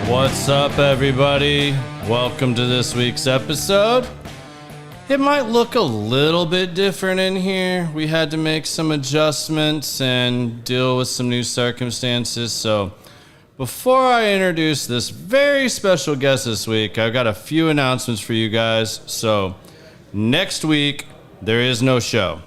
What's up, everybody? Welcome to this week's episode. It might look a little bit different in here. We had to make some adjustments and deal with some new circumstances. So before I introduce this very special guest this week, I've got a few announcements for you guys. So next week, there is no show.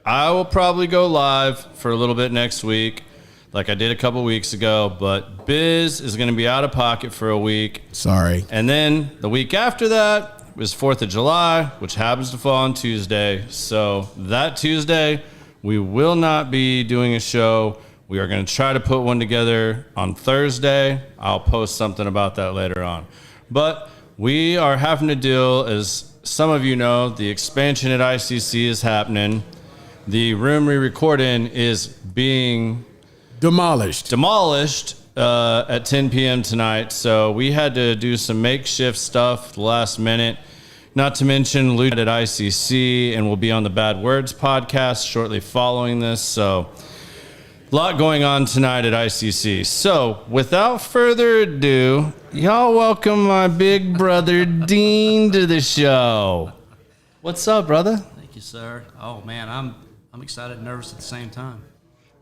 I will probably go live for a little bit next week, like I did a couple weeks ago, but Biz is going to be out of pocket for a week. Sorry. And then the week after that is 4th of July, which happens to fall on Tuesday. So that Tuesday, we will not be doing a show. We are going to try to put one together on Thursday. I'll post something about that later on. But we are having to deal, as some of you know, the expansion at ICC is happening. The room we record in is being Demolished at 10 p.m. tonight, so we had to do some makeshift stuff last minute. Not to mention Luke at ICC, and we'll be on the Bad Words podcast shortly following this. So a lot going on tonight at ICC. So without further ado, y'all welcome my big brother Dean to the show. What's up, brother? Thank you, sir. Oh man, I'm excited and nervous at the same time.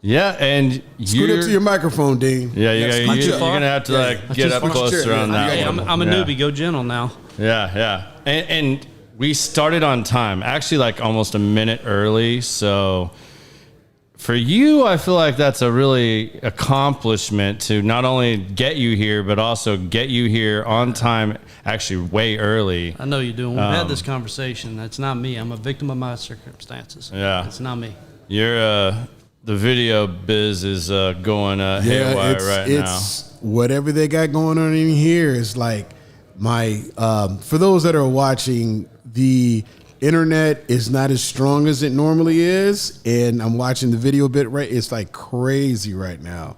Yeah, and Scoot up to your microphone, Dean. Yeah, you're going to have to get up closer on that Hey, one. I'm a newbie. Go gentle now. Yeah. And we started on time, actually like almost a minute early. So for you, I feel like that's a really accomplishment to not only get you here, but also get you here on time, actually way early. I know you do. We've had this conversation. That's not me. I'm a victim of my circumstances. Yeah. It's not me. You're the video biz is going haywire right now. It's whatever they got going on in here is like my, for those that are watching, the internet is not as strong as it normally is. And I'm watching the video bit right. It's like crazy right now.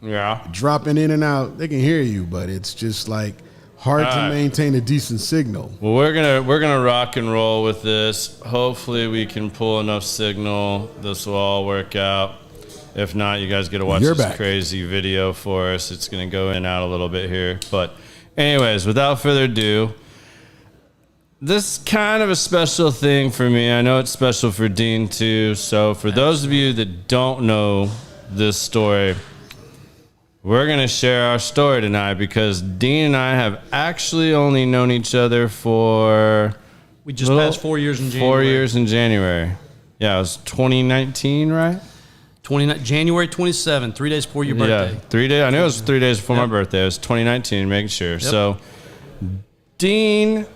Yeah. Dropping in and out. They can hear you, but it's just like hard to maintain a decent signal. Well, we're gonna rock and roll with this. Hopefully, we can pull enough signal. This will all work out. If not, you guys get to watch this crazy video for us. It's gonna go in and out a little bit here. But, anyways, without further ado, this is kind of a special thing for me. I know it's special for Dean too. So, for those of you that don't know this story, we're going to share our story tonight because Dean and I have actually only known each other for... We just passed 4 years in January. 4 years in January. Yeah, it was 2019, right? January 27, 3 days before your birthday. Yeah, 3 days. I knew it was 3 days before my birthday. It was 2019, making sure. Yep. So, Dean...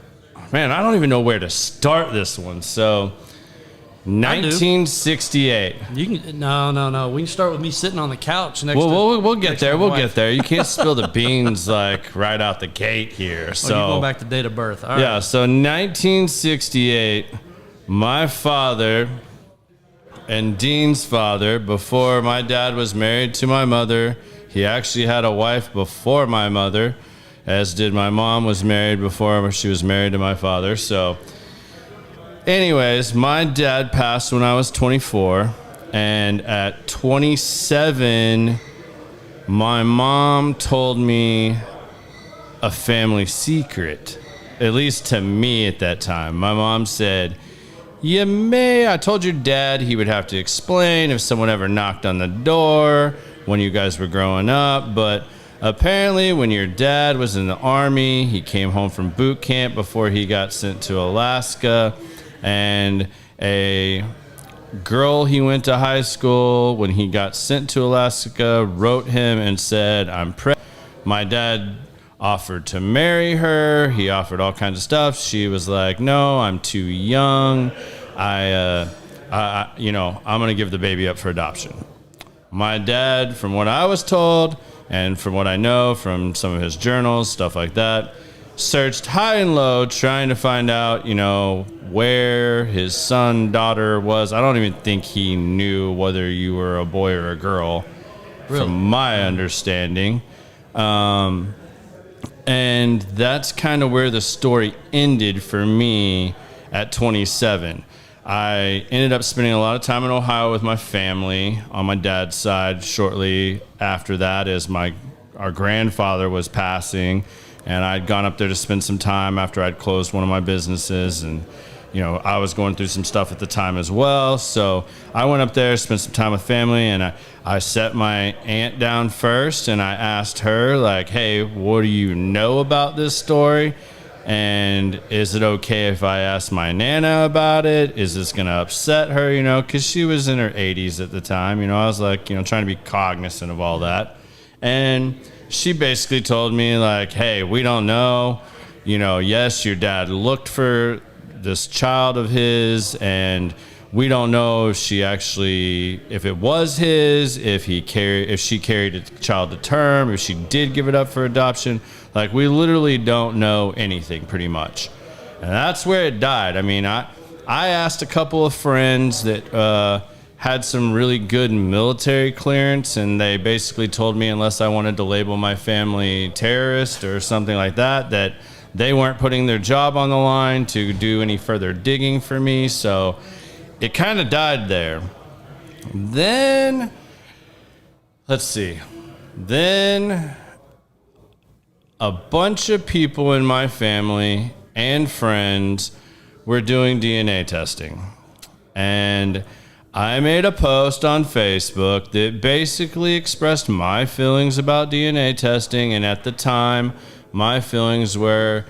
Man, I don't even know where to start this one. So... 1968. You can no. We can start with me sitting on the couch next. We'll get there. We'll get there. You can't spill the beans like right out the gate here. So you're going back to date of birth. All right. Yeah. So 1968, my father and Dean's father, before my dad was married to my mother, he actually had a wife before my mother, as did my mom was married before she was married to my father. So. Anyways, my dad passed when I was 24, and at 27, my mom told me a family secret, at least to me at that time. My mom said, I told your dad he would have to explain if someone ever knocked on the door when you guys were growing up, but apparently when your dad was in the Army, he came home from boot camp before he got sent to Alaska. And a girl he went to high school when he got sent to Alaska wrote him and said, I'm pregnant. My dad offered to marry her. He offered all kinds of stuff. She was like, no, I'm too young. I'm going to give the baby up for adoption. My dad, from what I was told and from what I know from some of his journals, stuff like that, searched high and low trying to find out, where his son, daughter was. I don't even think he knew whether you were a boy or a girl, really? From my understanding. And that's kind of where the story ended for me at 27. I ended up spending a lot of time in Ohio with my family on my dad's side. Shortly after that, as our grandfather was passing, and I'd gone up there to spend some time after I'd closed one of my businesses, and I was going through some stuff at the time as well. So I went up there, spent some time with family, and I set my aunt down first, and I asked her, like, hey, what do you know about this story? And is it okay if I ask my Nana about it? Is this going to upset her, because she was in her 80s at the time. I was like, trying to be cognizant of all that. And she basically told me, like, hey, we don't know. Yes, your dad looked for this child of his, and we don't know if it was his, if she carried a child to term, if she did give it up for adoption. Like, we literally don't know anything, pretty much. And that's where it died. I mean, I asked a couple of friends that had some really good military clearance, and they basically told me unless I wanted to label my family terrorist or something like that they weren't putting their job on the line to do any further digging for me. So it kind of died there. Then, let's see. Then a bunch of people in my family and friends were doing DNA testing. And I made a post on Facebook that basically expressed my feelings about DNA testing. And at the time, my feelings were,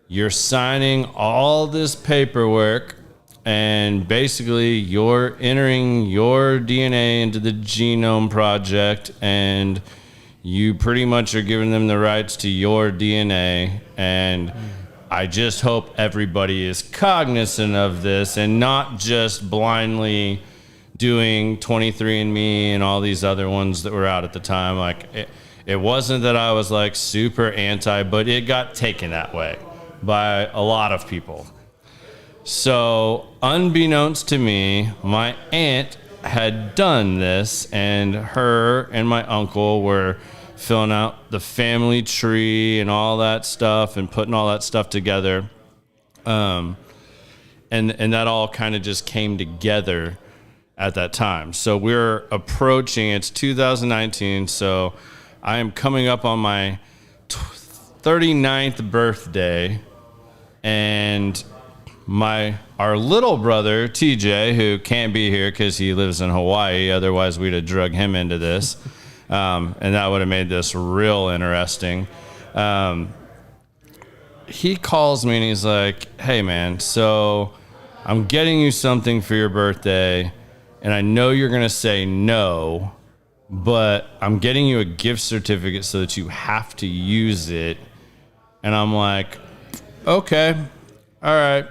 you're signing all this paperwork and basically you're entering your DNA into the Genome Project, and you pretty much are giving them the rights to your DNA. And I just hope everybody is cognizant of this and not just blindly doing 23andMe and all these other ones that were out at the time. Like, it wasn't that I was like super anti, but it got taken that way by a lot of people. So unbeknownst to me, my aunt had done this, and her and my uncle were filling out the family tree and all that stuff and putting all that stuff together. And that all kind of just came together at that time. So we're approaching, it's 2019, so I am coming up on my 39th birthday, and our little brother, TJ, who can't be here because he lives in Hawaii, otherwise we'd have drug him into this, and that would have made this real interesting. He calls me and he's like, hey man, so I'm getting you something for your birthday, and I know you're going to say no, but I'm getting you a gift certificate so that you have to use it. And I'm like, okay, all right.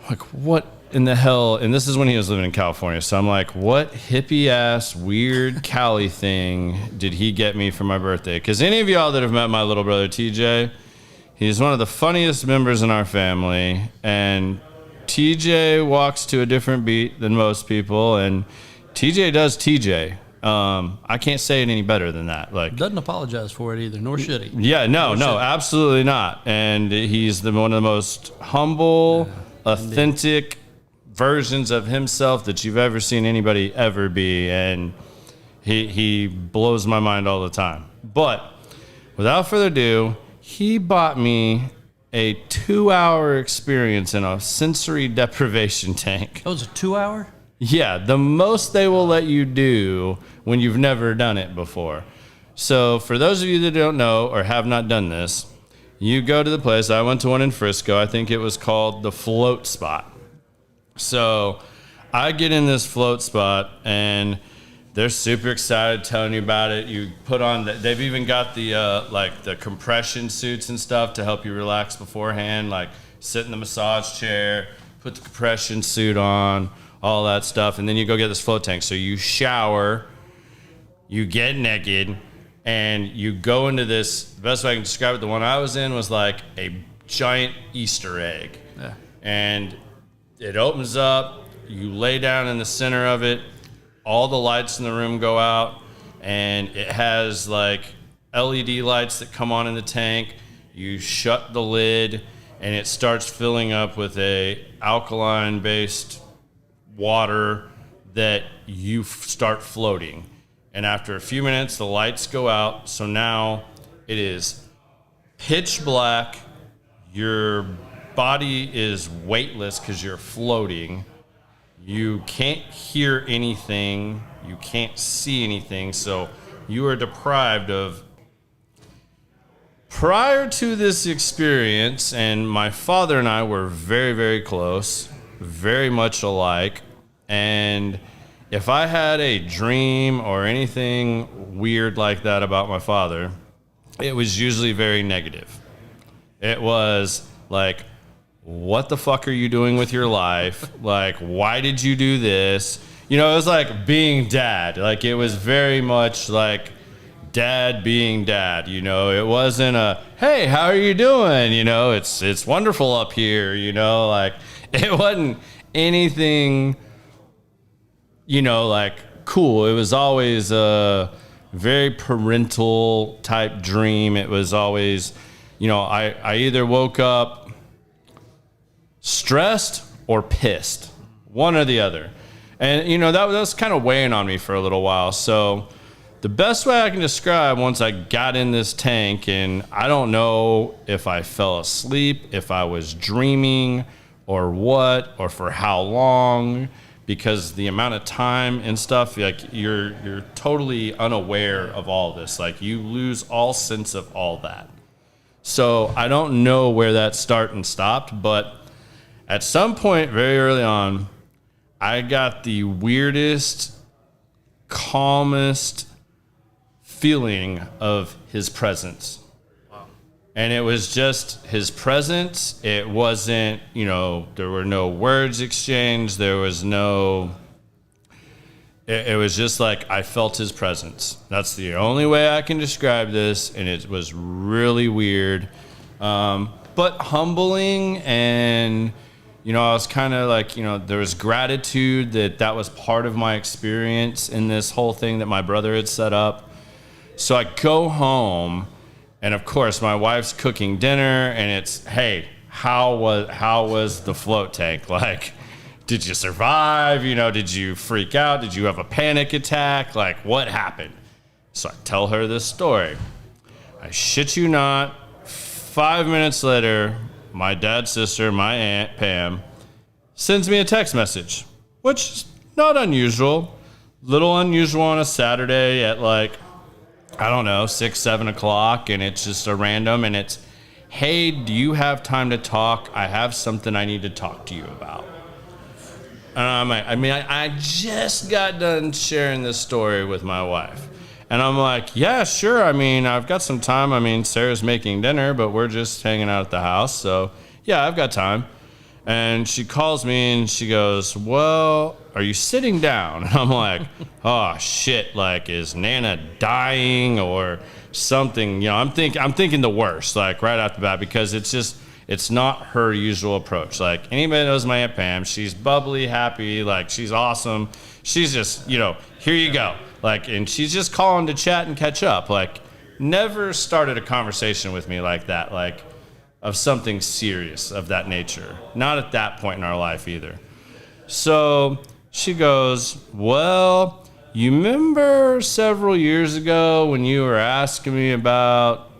Like, what in the hell? And this is when he was living in California. So I'm like, what hippie ass weird Cali thing did he get me for my birthday? Because any of y'all that have met my little brother TJ, he's one of the funniest members in our family. And TJ walks to a different beat than most people, and TJ does TJ. I can't say it any better than that. Like, doesn't apologize for it either, nor should he. Yeah, no, absolutely not. And he's one of the most humble, authentic versions of himself that you've ever seen anybody ever be. And he blows my mind all the time. But without further ado, he bought me a 2-hour experience in a sensory deprivation tank. That was a 2-hour? Yeah, the most they will let you do when you've never done it before. So for those of you that don't know or have not done this, you go to the place. I went to one in Frisco. I think it was called the Float Spot. So I get in this float spot, and they're super excited telling you about it. You put on, they've even got the the compression suits and stuff to help you relax beforehand. Like, sit in the massage chair, put the compression suit on, all that stuff, and then you go get this float tank. So you shower, you get naked, and you go into this. The best way I can describe it, the one I was in was like a giant Easter egg. Yeah. And it opens up, you lay down in the center of it, all the lights in the room go out, and it has like LED lights that come on in the tank. You shut the lid, and it starts filling up with a alkaline-based water that you start floating. And after a few minutes, the lights go out. So now it is pitch black. Your body is weightless because you're floating. You can't hear anything. You can't see anything. So you are deprived of. Prior to this experience, and my father and I were very, very close, very much alike. And if I had a dream or anything weird like that about my father, it was usually very negative. It was like, what the fuck are you doing with your life? Like, why did you do this? You know, it was like being dad. Like, it was very much like dad being dad. You know, it wasn't a, hey, how are you doing? You know, it's wonderful up here. You know, like, it wasn't anything, you know, like, cool. It was always a very parental type dream. It was always, you know, I either woke up stressed or pissed, one or the other. And, you know, that was kind of weighing on me for a little while. So the best way I can describe once I got in this tank, and I don't know if I fell asleep, if I was dreaming or what, or for how long, because the amount of time and stuff, like you're totally unaware of all this. Like, you lose all sense of all that. So I don't know where that started and stopped, but at some point very early on, I got the weirdest, calmest feeling of his presence. Wow. And it was just his presence. It wasn't, you know, there were no words exchanged. There was no, it was just like I felt his presence. That's the only way I can describe this. And it was really weird, but humbling. And, you know, I was kind of like, you know, there was gratitude that was part of my experience in this whole thing that my brother had set up. So I go home, and of course my wife's cooking dinner, and it's, hey, how was the float tank? Like, did you survive? You know, did you freak out? Did you have a panic attack? Like, what happened? So I tell her this story. I shit you not, 5 minutes later, my dad's sister, my aunt, Pam, sends me a text message, which is not unusual. Little unusual on a Saturday at like, I don't know, 6, 7 o'clock, and it's just a random, and it's, hey, do you have time to talk? I have something I need to talk to you about. And I'm like, I just got done sharing this story with my wife. And I'm like, yeah, sure. I mean, I've got some time. I mean, Sarah's making dinner, but we're just hanging out at the house. So, yeah, I've got time. And she calls me and she goes, well, are you sitting down? And I'm like, oh, shit. Like, is Nana dying or something? You know, I'm thinking the worst, like, right off the bat, because it's not her usual approach. Like, anybody that knows my Aunt Pam, she's bubbly, happy, like, she's awesome. She's just, you know, here you go. Like, and she's just calling to chat and catch up. Like, never started a conversation with me like that, like, of something serious of that nature. Not at that point in our life either. So she goes, well, you remember several years ago when you were asking me about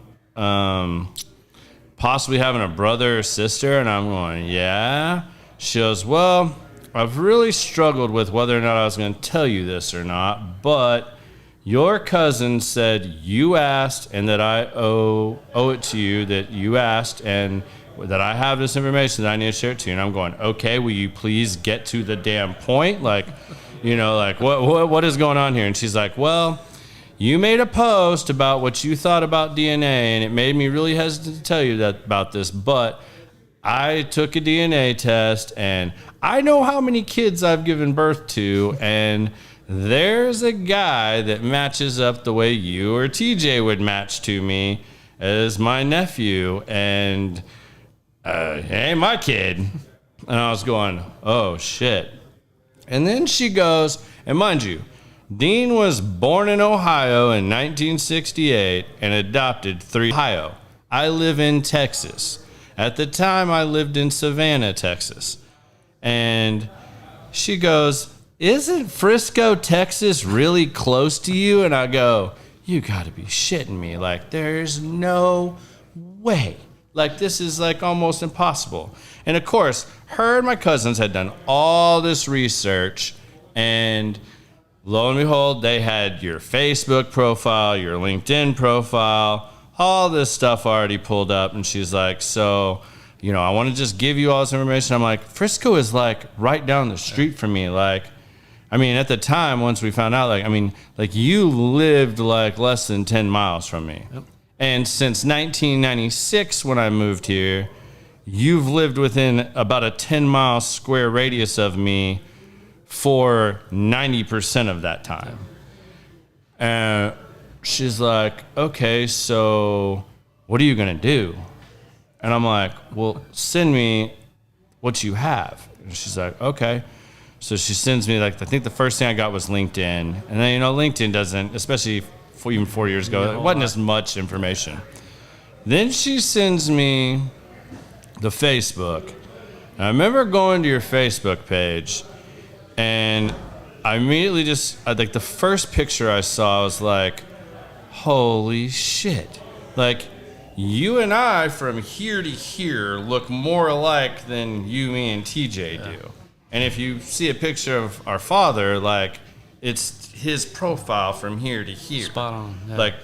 possibly having a brother or sister? And I'm going, yeah. She goes, well, I've really struggled with whether or not I was going to tell you this or not, but your cousin said you asked and that I owe it to you that you asked and that I have this information that I need to share it to you. And I'm going, okay, will you please get to the damn point? Like, you know, like what is going on here? And she's like, well, you made a post about what you thought about DNA and it made me really hesitant to tell you that about this, but I took a DNA test and I know how many kids I've given birth to, and there's a guy that matches up the way you or TJ would match to me as my nephew, and he ain't my kid. And I was going, oh, shit. And then she goes, and mind you, Dean was born in Ohio in 1968 and adopted 3 Ohio. I live in Texas. At the time, I lived in Savannah, Texas. And she goes, isn't Frisco, Texas really close to you? And I go, you got to be shitting me. Like, there's no way. Like, this is like almost impossible. And of course, her and my cousins had done all this research, and lo and behold, they had your Facebook profile, your LinkedIn profile, all this stuff already pulled up. And she's like, so, you know, I want to just give you all this information. I'm like, Frisco is like right down the street from me. Like, I mean, at the time, once we found out, like, I mean, like, you lived like less than 10 miles from me. Yep. And since 1996, when I moved here, you've lived within about a 10-mile square radius of me for 90% of that time. And she's like, okay, so what are you going to do? And I'm like, well, send me what you have. And she's like, okay. So she sends me, like, I think the first thing I got was LinkedIn. And then, you know, LinkedIn doesn't, especially even 4 years ago, it wasn't as much information. Then she sends me the Facebook. And I remember going to your Facebook page, and I immediately just, like, the first picture I saw, I was like, holy shit. Like, you and I from here to here look more alike than you, me, and TJ do. And if you see a picture of our father, like, it's his profile from here to here. Spot on. Yeah. Like,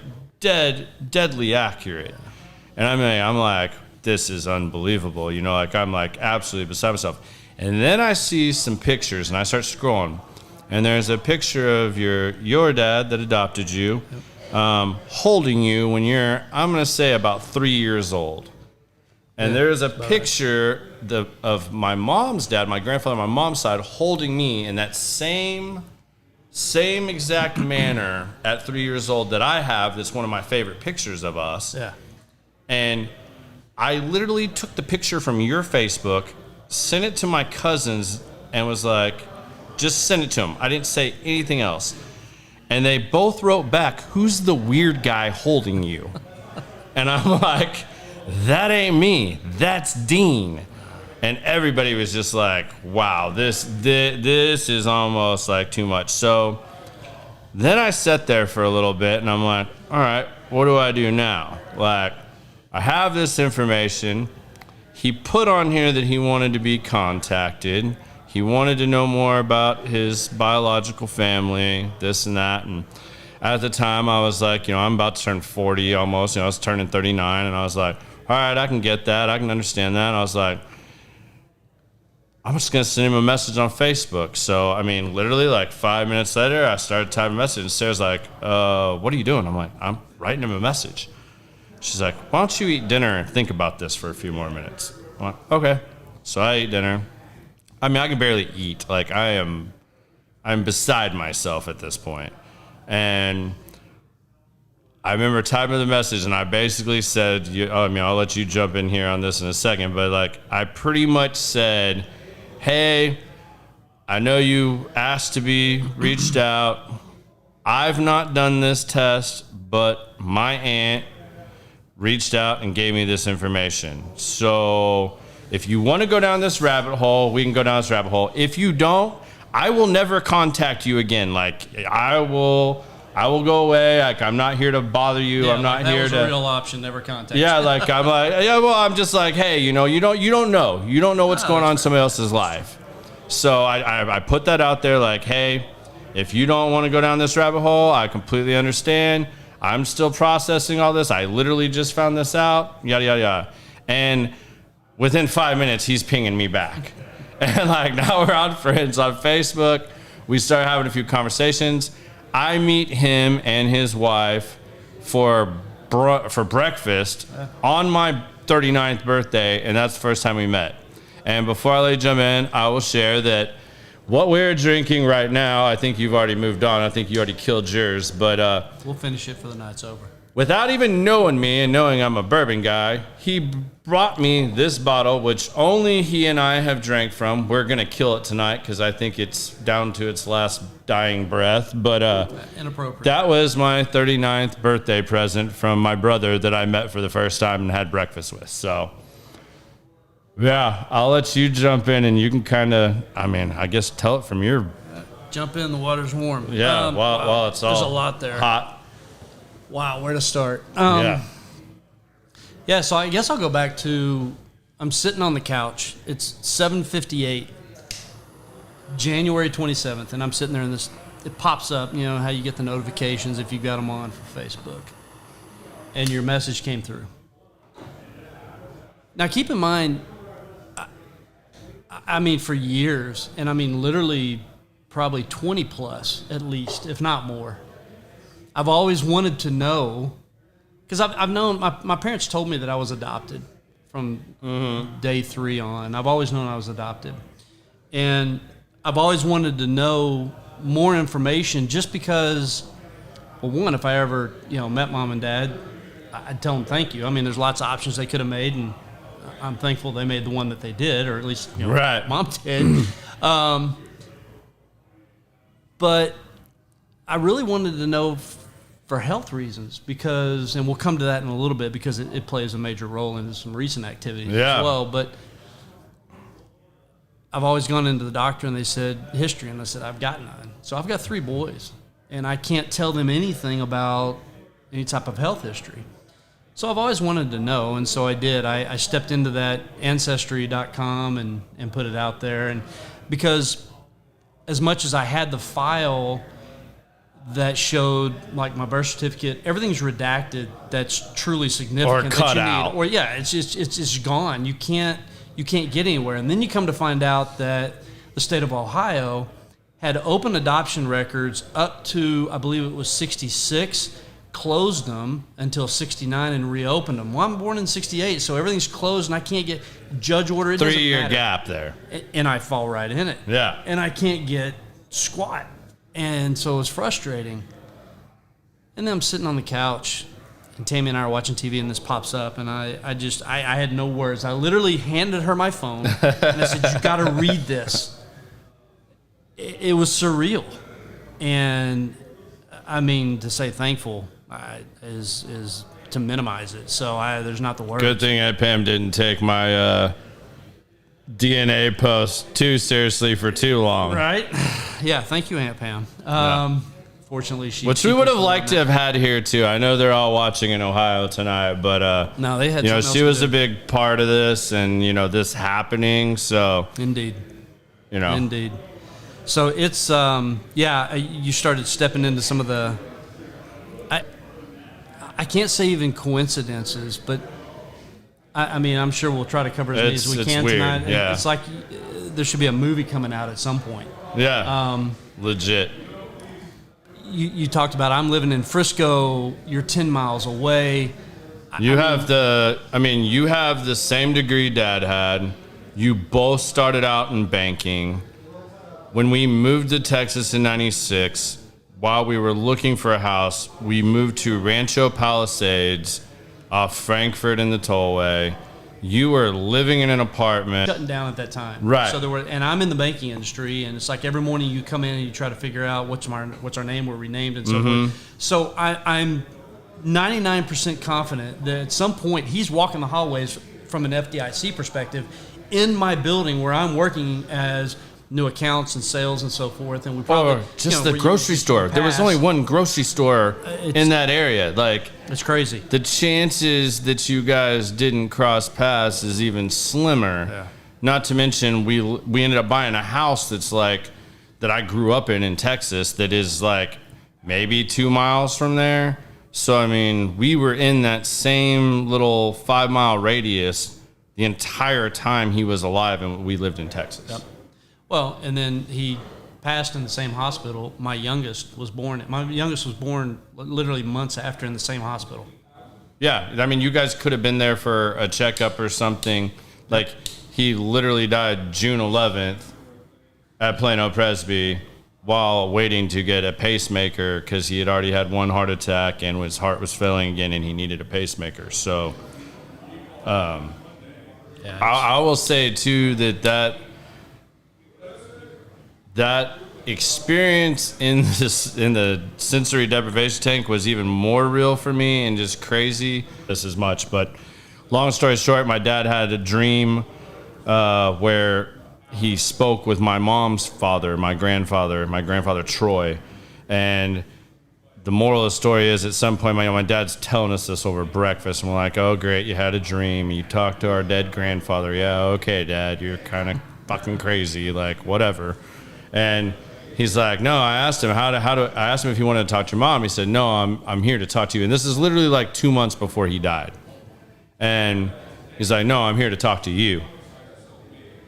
deadly accurate. Yeah. And I mean, I'm like, this is unbelievable. You know, like, I'm like absolutely beside myself. And then I see some pictures, and I start scrolling. And there's a picture of your dad that adopted you, holding you when you're, I'm going to say, about 3 years old. And there's a picture of my mom's dad, my grandfather on my mom's side, holding me in that same exact manner at 3 years old that I have. That's one of my favorite pictures of us. Yeah. And I literally took the picture from your Facebook, sent it to my cousins, and was like, just send it to them. I didn't say anything else. And they both wrote back, who's the weird guy holding you? And I'm like, that ain't me. That's Dean. And everybody was just like, wow, this is almost like too much. So then I sat there for a little bit, and I'm like, all right, what do I do now? Like, I have this information. He put on here that he wanted to be contacted. He wanted to know more about his biological family, this and that. And at the time, I was like, you know, I'm about to turn 40 almost. You know, I was turning 39, and I was like, all right, I can get that. I can understand that. And I was like, I'm just going to send him a message on Facebook. So, I mean, literally like 5 minutes later, I started typing a message, and Sarah's like, what are you doing? I'm like, I'm writing him a message. She's like, why don't you eat dinner and think about this for a few more minutes? I'm like, okay. So I ate dinner. I mean, I can barely eat. Like, I'm beside myself at this point. And I remember typing the message, and I basically said, I mean, I'll let you jump in here on this in a second, but like, I pretty much said, hey, I know you asked to be reached out. I've not done this test, but my aunt reached out and gave me this information. So if you want to go down this rabbit hole, we can go down this rabbit hole. If you don't, I will never contact you again. Like, I will go away. Like, I'm not here to bother you. I'm not here to. That was a real option. Never contact. Yeah, like, I'm like, yeah. Well, I'm just like, hey, you know, you don't know what's going on in somebody else's life. So I put that out there, like, hey, if you don't want to go down this rabbit hole, I completely understand. I'm still processing all this. I literally just found this out. Yada yada yada. And within 5 minutes, he's pinging me back. And like, now we're on friends on Facebook. We start having a few conversations. I meet him and his wife for breakfast on my 39th birthday, and that's the first time we met. And before I let you jump in, I will share that what we're drinking right now, I think you've already moved on. I think you already killed yours, but we'll finish it for the night's over. Without even knowing me and knowing I'm a bourbon guy, he brought me this bottle, which only he and I have drank from. We're going to kill it tonight because I think it's down to its last dying breath. But inappropriate. That was my 39th birthday present from my brother that I met for the first time and had breakfast with. So, yeah, I'll let you jump in and you can kind of, I mean, I guess tell it from your Jump in, the water's warm. Yeah, while it's all there's a lot there. hot. Wow, where to start? Yeah. So I guess I'll go back to, I'm sitting on the couch. It's 7:58, January 27th, and I'm sitting there, and it pops up, you know, how you get the notifications if you got them on for Facebook. And your message came through. Now, keep in mind, I mean, for years, and I mean, literally probably 20 plus at least, if not more, I've always wanted to know, because I've known, my parents told me that I was adopted from day 3 on. I've always known I was adopted. And I've always wanted to know more information just because, well, one, if I ever, you know, met mom and dad, I'd tell them thank you. I mean, there's lots of options they could have made, and I'm thankful they made the one that they did, or at least, you know, right. Mom did. But I really wanted to know for health reasons, because, and we'll come to that in a little bit, because it plays a major role in some recent activities as well. But I've always gone into the doctor and they said history, and I said I've got none. So I've got 3 boys, and I can't tell them anything about any type of health history. So I've always wanted to know, and so I did. I stepped into that Ancestry.com and put it out there, and because as much as I had the file that showed, like, my birth certificate, everything's redacted that's truly significant. Or cut that you out. Need. Or yeah, it's just gone. You can't get anywhere. And then you come to find out that the state of Ohio had open adoption records up to, I believe it was 66, closed them until 69 and reopened them. Well, I'm born in 68, so everything's closed, and I can't get judge order. It 3-year gap there. And I fall right in it. Yeah. And I can't get squat. And so it was frustrating. And then I'm sitting on the couch, and Tammy and I are watching TV, and this pops up, and I had no words. I literally handed her my phone, and I said, you got to read this. It was surreal. And, I mean, to say thankful is to minimize it. So there's not the word. Good thing Aunt Pam didn't take my DNA post too seriously for too long. Right? Yeah, thank you, Aunt Pam. Fortunately, which we would have liked to have had here too. I know they're all watching in Ohio tonight, but no, they had. You know, she was a big part of this, and you know, this happening. So indeed, you know, indeed. So it's you started stepping into some of the. I can't say even coincidences, but I mean, I'm sure we'll try to cover as many as we can weird. tonight. Yeah. It's like there should be a movie coming out at some point. Yeah. Legit. You talked about, I'm living in Frisco, you're 10 miles away. You have the same degree Dad had. You both started out in banking. When we moved to Texas in 96, while we were looking for a house, we moved to Rancho Palisades off Frankfurt in the Tollway. You were living in an apartment. Shutting down at that time. Right. So and I'm in the banking industry, and it's like every morning you come in and you try to figure out what's our name, we're renamed, and so forth. So I'm 99% confident that at some point he's walking the hallways from an FDIC perspective in my building where I'm working as new accounts and sales and so forth, and we probably just the grocery store. There was only one grocery store in that area. Like, it's crazy. The chances that you guys didn't cross paths is even slimmer. Yeah. Not to mention we ended up buying a house that's like that I grew up in Texas that is like maybe 2 miles from there. So I mean, we were in that same little 5-mile radius the entire time he was alive, and we lived in Texas. Yep. Well, and then he passed in the same hospital. My youngest was born literally months after in the same hospital. Yeah, I mean, you guys could have been there for a checkup or something. Like, he literally died June 11th at Plano Presby while waiting to get a pacemaker because he had already had one heart attack and his heart was failing again and he needed a pacemaker. So, I will say, too, that experience in the sensory deprivation tank was even more real for me and just crazy. This is much, but long story short, my dad had a dream where he spoke with my mom's father, my grandfather Troy, and the moral of the story is at some point my dad's telling us this over breakfast, and we're like, oh great, you had a dream, you talked to our dead grandfather. Yeah, okay, Dad, you're kind of fucking crazy, like whatever. And he's like, no, I asked him I asked him if he wanted to talk to your mom. He said, no, I'm here to talk to you. And this is literally like 2 months before he died. And he's like, no, I'm here to talk to you.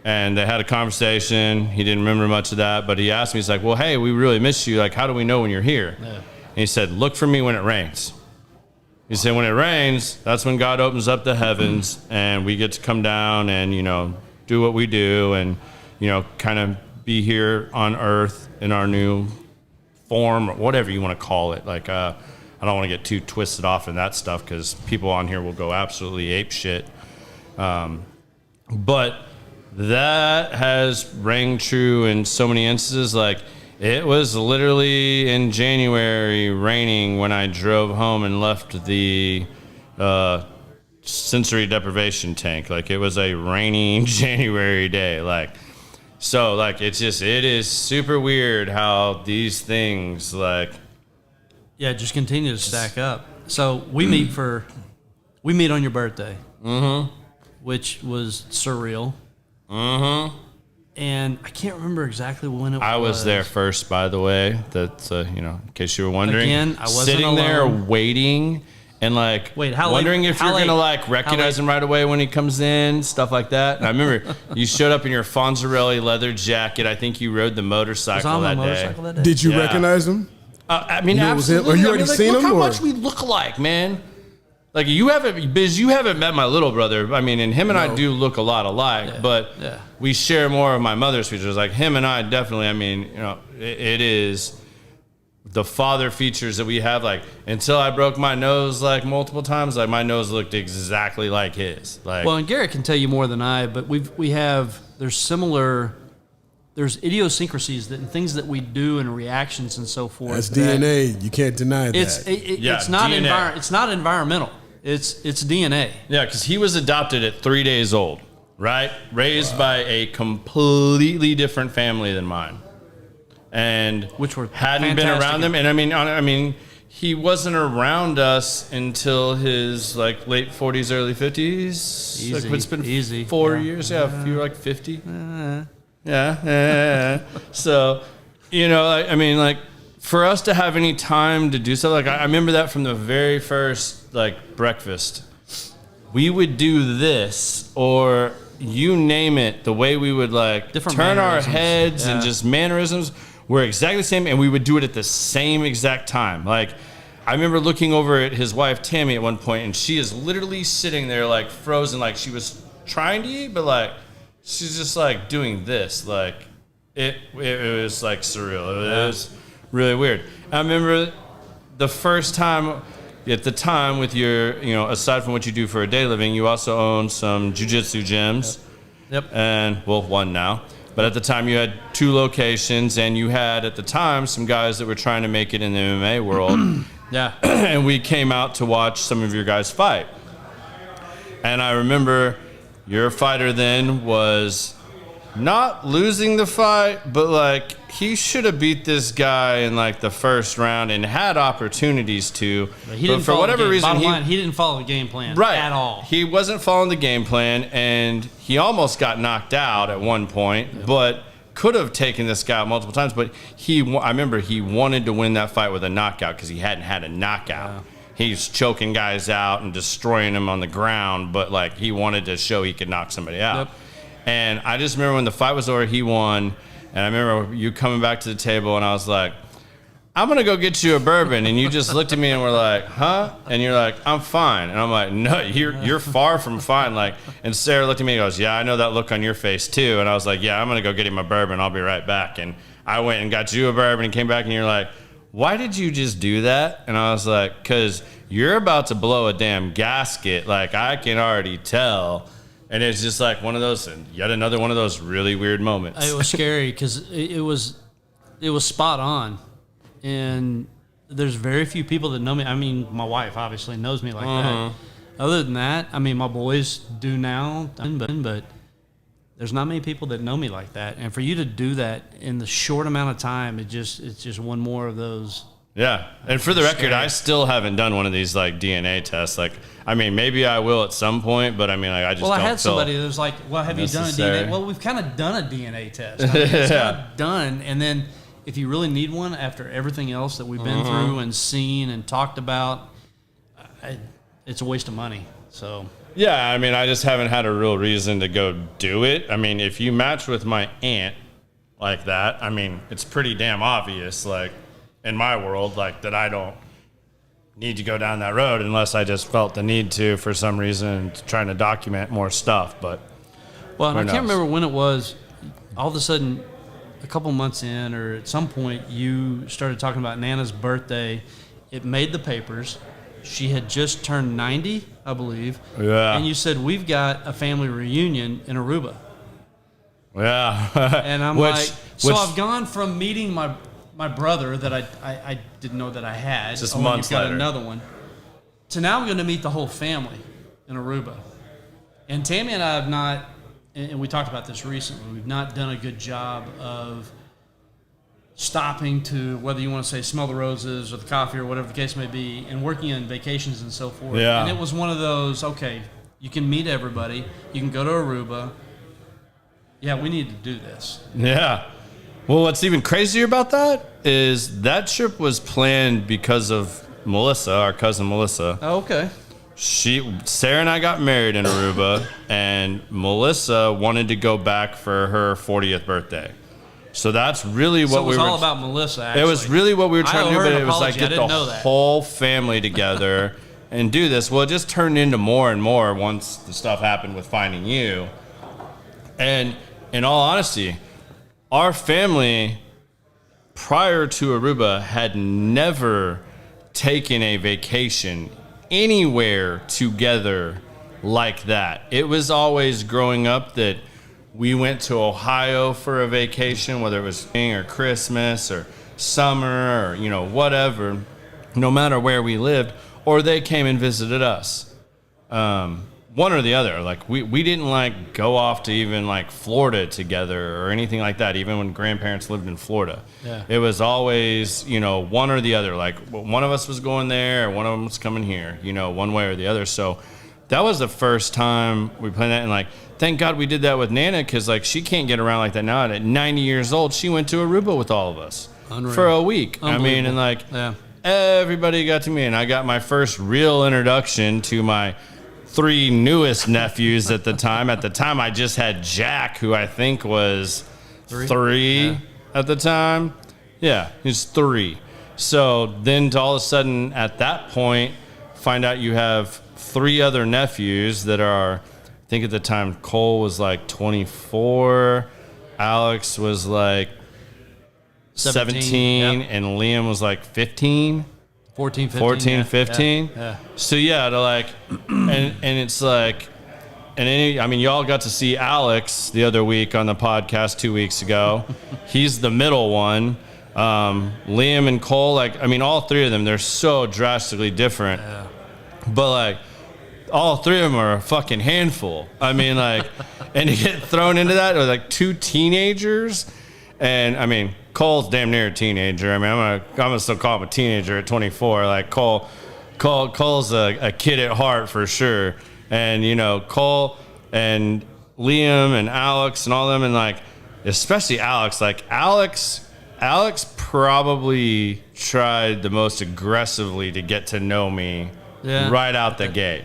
And they had a conversation. He didn't remember much of that, but he asked me, he's like, well, hey, we really miss you. Like, how do we know when you're here? Yeah. And he said, look for me when it rains. He said, when it rains, that's when God opens up the heavens and we get to come down and, do what we do and, kind of be here on earth in our new form or whatever you want to call it. Like, I don't want to get too twisted off in that stuff because people on here will go absolutely ape shit. But that has rang true in so many instances. Like, it was literally in January raining when I drove home and left the sensory deprivation tank. Like, it was a rainy January day. Like, so, like, it is super weird how these things, like... Yeah, just continue to stack up. So, we meet on your birthday. Mm-hmm. Which was surreal. Mm-hmm. And I can't remember exactly when it was. I was there first, by the way. That's, in case you were wondering. Again, I wasn't sitting alone. there waiting and, like, wondering if you're going to, like, recognize him right away when he comes in, stuff like that. And I remember you showed up in your Fonzarelli leather jacket. I think you rode the motorcycle that day. Did you recognize him? I mean, absolutely. Or you already seen look him? How much we look alike, man. Like, you haven't met my little brother. I mean, and him and I do look a lot alike, but we share more of my mother's features. Like, him and I definitely, I mean, it is the father features that we have. Like, until I broke my nose, like, multiple times, like, my nose looked exactly like his. Like, well, and Garrett can tell you more than I, but there's idiosyncrasies and things that we do and reactions and so forth. That's DNA. You can't deny that. It's not it's not environmental. It's DNA. Yeah, because he was adopted at 3 days old, right? Raised by a completely different family than mine, and which hadn't been around them. And I mean, he wasn't around us until his like late 40s, early 50s. Easy, like, it's been easy. 4 years. Yeah, if you're like 50. Yeah. So, I mean, like, for us to have any time to do so, like, I remember that from the very first, like, breakfast. We would do this, or you name it, the way we would, like, turn our heads and just mannerisms were exactly the same, and we would do it at the same exact time. Like, I remember looking over at his wife, Tammy, at one point, and she is literally sitting there, like, frozen, like she was trying to eat, but, like, she's just, like, doing this. Like, it was, like, surreal. It was really weird. I remember the first time, at the time, with your, aside from what you do for a day living, you also own some jiu-jitsu gyms. Yep. And, well, one now. But at the time, you had 2 locations, and you had, at the time, some guys that were trying to make it in the MMA world. Yeah. And we came out to watch some of your guys fight. And I remember... Your fighter then was not losing the fight, but, like, he should have beat this guy in, like, the first round and had opportunities to. But for whatever reason, he didn't follow the game plan at all. He wasn't following the game plan, and he almost got knocked out at one point, but could have taken this guy out multiple times. But I remember he wanted to win that fight with a knockout because he hadn't had a knockout. Yeah. He's choking guys out and destroying them on the ground, but, like, he wanted to show he could knock somebody out. Yep. And I just remember when the fight was over, he won, and I remember you coming back to the table, and I was like, I'm going to go get you a bourbon. And you just looked at me and were like, huh? And you're like, I'm fine. And I'm like, no, you're far from fine. Like, and Sarah looked at me and goes, yeah, I know that look on your face too. And I was like, yeah, I'm going to go get him a bourbon. I'll be right back. And I went and got you a bourbon and came back, and you're like, why did you just do that? And I was like, because you're about to blow a damn gasket. Like, I can already tell. And it's just like one of those, yet another one of those really weird moments. It was scary because it was spot on. And there's very few people that know me. I mean, my wife obviously knows me like that. Other than that, I mean, my boys do now. But there's not many people that know me like that. And for you to do that in the short amount of time, it's just one more of those. Yeah. And for the record, I still haven't done one of these like DNA tests. Like, I mean, maybe I will at some point, but I mean, like, I just don't I had somebody that was like, well, have you done a DNA? Well, we've kind of done a DNA test. I mean, it's kind of done. And then if you really need one after everything else that we've been through and seen and talked about, it's a waste of money. So. Yeah, I mean, I just haven't had a real reason to go do it. I mean, if you match with my aunt like that, I mean, it's pretty damn obvious, like, in my world, like, that I don't need to go down that road unless I just felt the need to for some reason, trying to document more stuff. But, well, and I can't remember when it was. All of a sudden, a couple months in, or at some point, you started talking about Nana's birthday. It made the papers. She had just turned 90, I believe. Yeah. And you said, we've got a family reunion in Aruba. Yeah. And I'm I've gone from meeting my brother that I didn't know that I had. Just months you've got later. Another one. To now I'm going to meet the whole family in Aruba. And Tammy and I have not, and we talked about this recently, we've not done a good job of stopping to, whether you want to say smell the roses or the coffee or whatever the case may be, and working on vacations and so forth. Yeah. And it was one of those, okay, you can meet everybody, you can go to Aruba. Yeah, we need to do this. Yeah. Well, what's even crazier about that is that trip was planned because of Melissa, our cousin Melissa. Oh, okay. Sarah and I got married in Aruba, and Melissa wanted to go back for her 40th birthday. So that's really what it was all about Melissa, actually. It was really what we were trying to do, but it was like get the know that. whole family together and do this. Well, it just turned into more and more once the stuff happened with finding you. And in all honesty, our family prior to Aruba had never taken a vacation anywhere together like that. It was always growing up that we went to Ohio for a vacation, whether it was spring or Christmas or summer or, you know, whatever, no matter where we lived, or they came and visited us. One or the other. Like, we didn't, like, go off to even, like, Florida together or anything like that, even when grandparents lived in Florida. Yeah. It was always, you know, one or the other. Like, one of us was going there or one of them was coming here, you know, one way or the other. So that was the first time we planned that. And, like, thank God we did that with Nana, because, like, she can't get around like that now. And at 90 years old, she went to Aruba with all of us. Unreal. For a week. I mean, and, like, everybody got to me. And I got my first real introduction to my 3 newest nephews at the time. At the time, I just had Jack, who I think was 3 at the time. Yeah, he's 3. So then to all of a sudden, at that point, find out you have 3 other nephews that are, I think at the time, Cole was like 24, Alex was like 17, yep. and Liam was like 15. 14, 15. Yeah. So yeah, to like, and it's like, I mean, y'all got to see Alex the other week on the podcast 2 weeks ago. He's the middle one. Liam and Cole, like, I mean, all 3 of them, they're so drastically different. Yeah. But like, all 3 of them are a fucking handful. I mean, like, and to get thrown into that with like 2 teenagers, and I mean, Cole's damn near a teenager. I mean, I'm gonna still call him a teenager at 24. Like Cole's a kid at heart for sure. And you know, Cole and Liam and Alex and all them, and like especially Alex. Like Alex probably tried the most aggressively to get to know me right out the gate.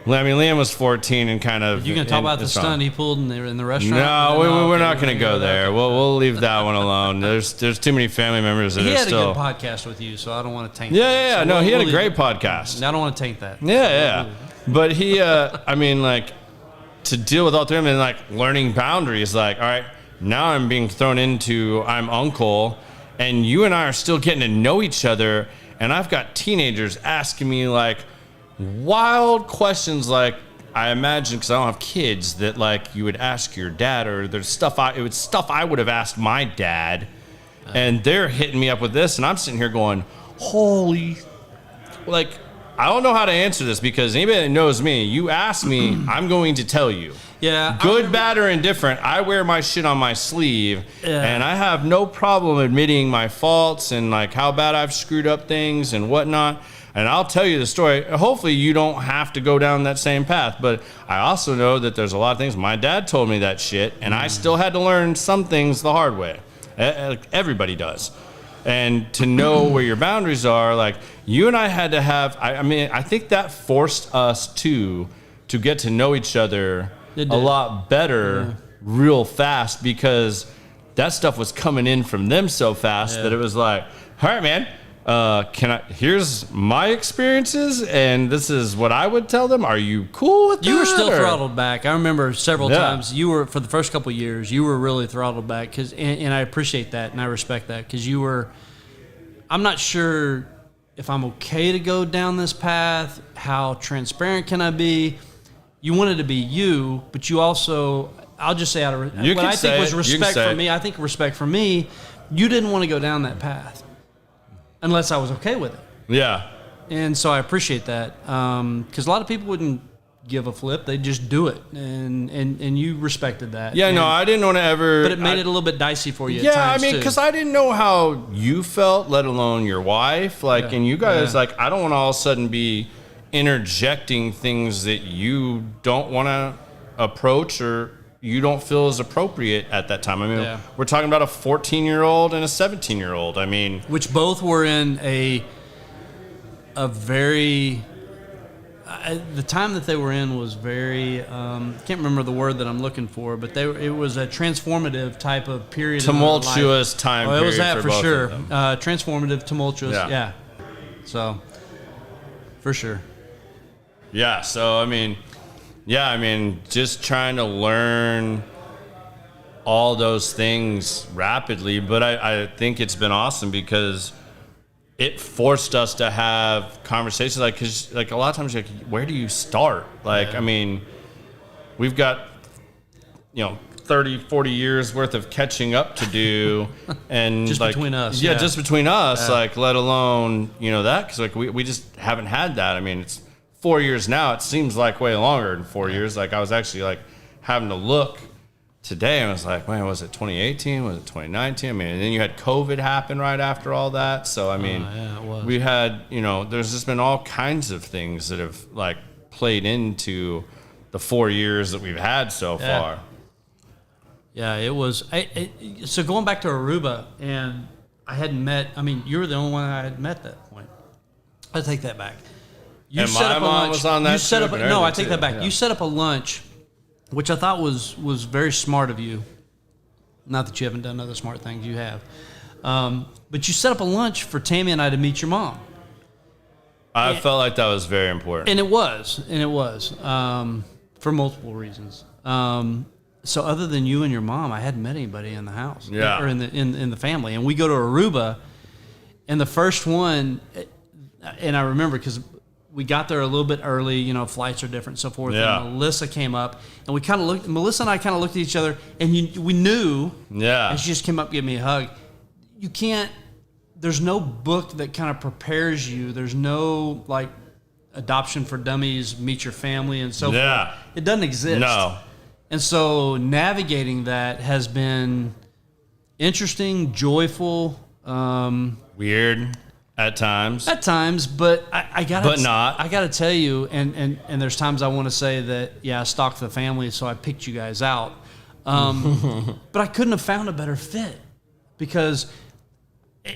I mean, Liam was 14 and kind of. You gonna talk about the stunt he pulled in the restaurant? No, we're not gonna go there. We'll leave that one alone. There's too many family members that he are had still. a good podcast with you, so I don't want to taint. Yeah. So No, he had a great podcast. I don't want to taint that. Yeah. But he, I mean, like, to deal with all 3 of them and like learning boundaries. Like, all right, now I'm being thrown into I'm uncle, and you and I are still getting to know each other, and I've got teenagers asking me like wild questions, like I imagine, because I don't have kids, that like you would ask your dad, or there's stuff I would have asked my dad, and they're hitting me up with this, and I'm sitting here going, holy, like I don't know how to answer this because anybody that knows me, you ask me, I'm going to tell you. Yeah. Good, bad, or indifferent, I wear my shit on my sleeve, and I have no problem admitting my faults and like how bad I've screwed up things and whatnot. And I'll tell you the story. Hopefully you don't have to go down that same path. But I also know that there's a lot of things. My dad told me that shit, and I still had to learn some things the hard way. Everybody does. And to know where your boundaries are, like you and I had to have, I think that forced us to get to know each other a lot better real fast because that stuff was coming in from them so fast that it was like, all right, man, here's my experiences and this is what I would tell them. Are you cool with that? You were still throttled back. I remember several times you were, for the first couple of years, you were really throttled back and I appreciate that and I respect that because you were, I'm not sure if I'm okay to go down this path. How transparent can I be? You wanted to be you, but you also, I'll just say out of what I think was respect for me, I think respect for me, you didn't want to go down that path unless I was okay with it. Yeah. And so I appreciate that because a lot of people wouldn't give a flip. They just do it. And you respected that. Yeah, no, I didn't want to ever. But it made it a little bit dicey for you yeah, at times, I mean, because I didn't know how you felt, let alone your wife. Like, and you guys, like, I don't want to all of a sudden be interjecting things that you don't want to approach or you don't feel is appropriate at that time. I mean, we're talking about a 14-year-old and a 17-year-old. I mean, which both were in a very the time that they were in was very can't remember the word that I'm looking for, but it was a transformative type of period. Tumultuous time period. It was that for sure. Of them. Transformative, tumultuous. Yeah. So for sure. Yeah. So I mean, just trying to learn all those things rapidly, but I think it's been awesome because it forced us to have conversations because a lot of times you're like, where do you start? I mean, we've got 30, 40 years worth of catching up to do, and just between us, just between us, let alone that because we just haven't had that. I mean, it's 4 years now. It seems like way longer than 4 years. I was actually having to look today, and I was like, man, was it 2018? Was it 2019? I mean, and then you had COVID happen right after all that. So, I mean, it was. We had, there's just been all kinds of things that have played into the 4 years that we've had so far. Yeah, it was. So going back to Aruba, and I hadn't met, you were the only one I had met at that point. I take that back. You and set my up mom a lunch. was on that trip. No, I take that back. Yeah. You set up a lunch, which I thought was very smart of you. Not that you haven't done other smart things, you have. But you set up a lunch for Tammy and I to meet your mom. I felt like that was very important. And it was. For multiple reasons. So other than you and your mom, I hadn't met anybody in the house. Yeah. Or in the family. And we go to Aruba, and the first one, and I remember because we got there a little bit early, flights are different and so forth. Yeah. And Melissa came up, and Melissa and I kind of looked at each other, and we knew. Yeah. And she just came up and gave me a hug. You can't, there's no book that kind of prepares you. There's no, Adoption for Dummies, Meet Your Family, and so forth. It doesn't exist. No. And so navigating that has been interesting, joyful. Weird. At times, but I gotta. But not. I gotta tell you, and there's times I want to say that I stalked the family, so I picked you guys out. But I couldn't have found a better fit because,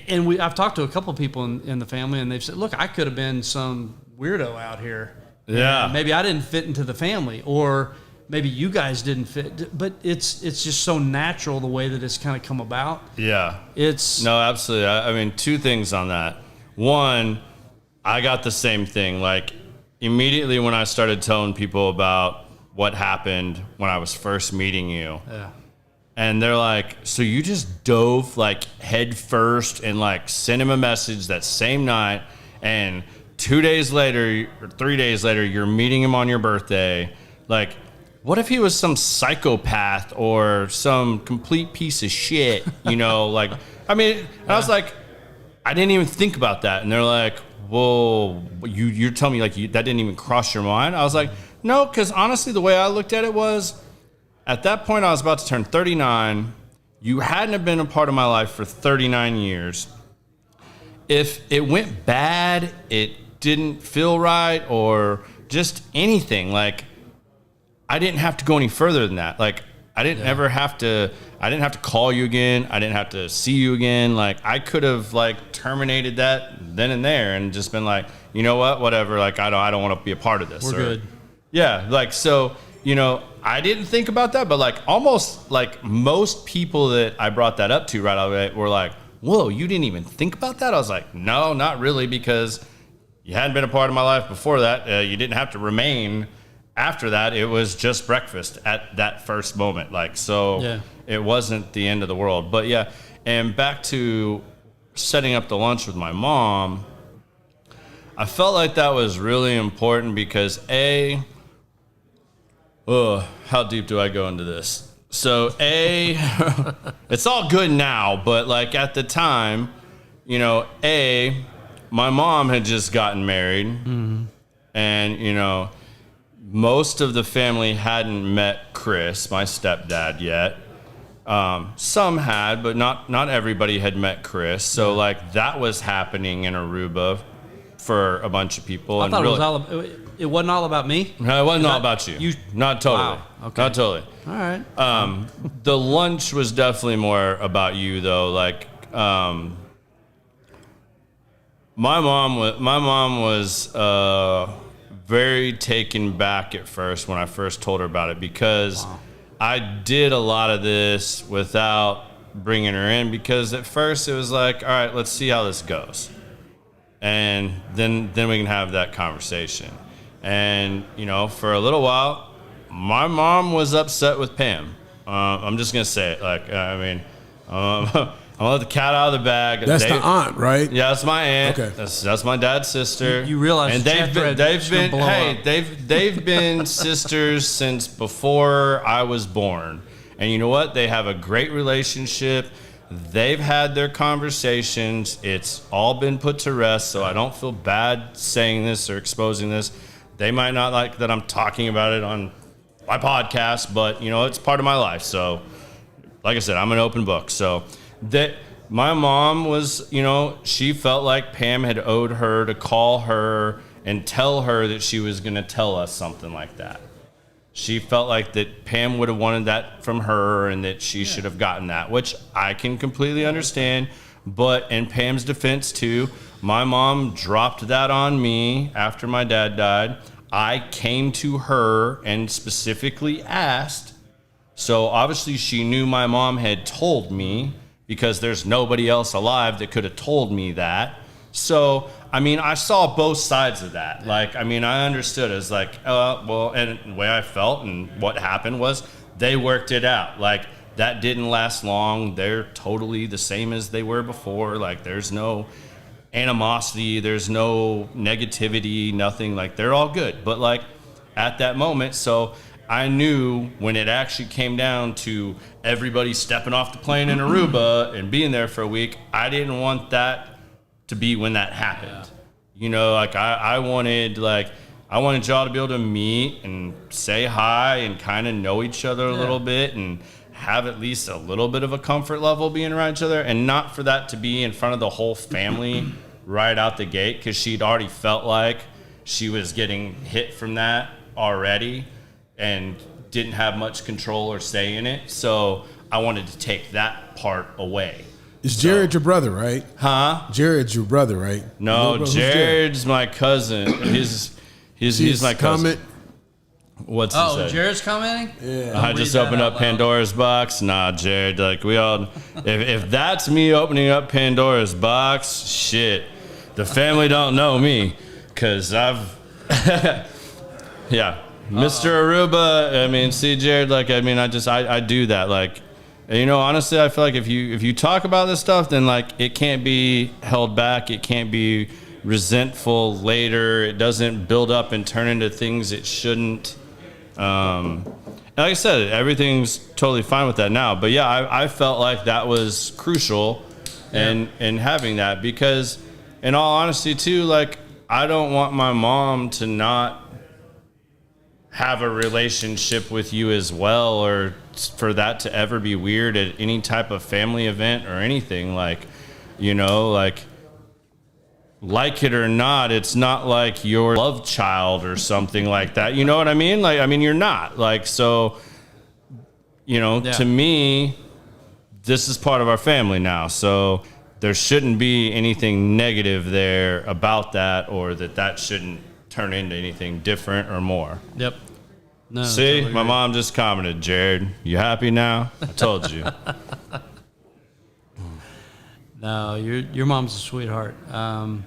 and I've talked to a couple of people in the family, and they've said, look, I could have been some weirdo out here. Yeah. Maybe I didn't fit into the family, or maybe you guys didn't fit, but it's just so natural the way that it's kind of come about. Yeah. No, absolutely. I mean, two things on that. One, I got the same thing. Immediately when I started telling people about what happened when I was first meeting you. Yeah. And they're like, so you just dove head first and sent him a message that same night, and 2 days later or 3 days later, you're meeting him on your birthday. What if he was some psychopath or some complete piece of shit? I was like, I didn't even think about that. And they're like, well, you're telling me like that didn't even cross your mind? I was like, no, because honestly, the way I looked at it was, at that point, I was about to turn 39. You hadn't have been a part of my life for 39 years. If it went bad, it didn't feel right, or just anything, like, I didn't have to go any further than that. Like, I didn't have to call you again. I didn't have to see you again. Like, I could have like terminated that then and there and just been like, you know what, whatever. Like, I don't want to be a part of this. We're good. Yeah. Like, so, you know, I didn't think about that, but like almost like most people that I brought that up to right away were like, whoa, you didn't even think about that? I was like, no, not really, because you hadn't been a part of my life before that. You didn't have to remain after that. It was just breakfast at that first moment. Like, so It wasn't the end of the world. But yeah, and back to setting up the lunch with my mom, I felt like that was really important because how deep do I go into this? So it's all good now, but like at the time, you know, my mom had just gotten married, and you know, most of the family hadn't met Chris, my stepdad, yet. Some had, but not everybody had met Chris. So like that was happening in Aruba for a bunch of people. I thought it wasn't all about me. No, it wasn't all about you. Not totally. Wow. Okay. Not totally. All right. The lunch was definitely more about you, though. Like, my mom was very taken back at first when I first told her about it, because I did a lot of this without bringing her in, because at first it was like, all right, let's see how this goes, and then we can have that conversation. And you know, for a little while, my mom was upset with Pam. I'm just gonna say it. Like, I mean, I'll let the cat out of the bag. That's the aunt, right? Yeah, that's my aunt. Okay. That's my dad's sister. You realize, and they've been sisters since before I was born. And you know what? They have a great relationship. They've had their conversations. It's all been put to rest, so I don't feel bad saying this or exposing this. They might not like that I'm talking about it on my podcast, but you know, it's part of my life. So, like I said, I'm an open book. So that my mom was, you know, she felt like Pam had owed her to call her and tell her that she was going to tell us something like that. She felt like that Pam would have wanted that from her and that she should have gotten that, which I can completely understand. But in Pam's defense too, my mom dropped that on me after my dad died. I came to her and specifically asked. So obviously she knew my mom had told me, because there's nobody else alive that could have told me that. So, I mean, I saw both sides of that. Like, I mean, I understood as like, well, and the way I felt and what happened was they worked it out. Like, that didn't last long. They're totally the same as they were before. Like, there's no animosity, there's no negativity, nothing. Like, they're all good. But like at that moment, so I knew when it actually came down to everybody stepping off the plane in Aruba and being there for a week, I didn't want that to be when that happened. You know, like I wanted y'all to be able to meet and say hi and kind of know each other a little bit and have at least a little bit of a comfort level being around each other, and not for that to be in front of the whole family right out the gate, because she'd already felt like she was getting hit from that already and didn't have much control or say in it. So I wanted to take that part away. Is Jared your brother, right? Huh? Jared's your brother, right? No, Jared's my cousin. He's my cousin. Comment. What's he say? Jared's commenting? Yeah. I just opened up Pandora's box. Nah, Jared, like we all, if that's me opening up Pandora's box, shit, the family don't know me, cause I've, yeah, Mr. Aruba. I mean, see, Jared, like, I mean, I do that, like, you know, honestly, I feel like if you talk about this stuff, then like it can't be held back. It can't be resentful later. It doesn't build up and turn into things it shouldn't. And like I said, everything's totally fine with that now. But yeah, I felt like that was crucial in having that, because in all honesty too, like I don't want my mom to not have a relationship with you as well, or for that to ever be weird at any type of family event or anything. Like, you know, like it or not, it's not like your love child or something like that. You know what I mean? Like, I mean, you're not like, so, you know, to me, this is part of our family now. So there shouldn't be anything negative there about that, or that shouldn't turn into anything different or more. Yep. No, see, totally my mom just commented, Jared, you happy now? I told you. No, your mom's a sweetheart, and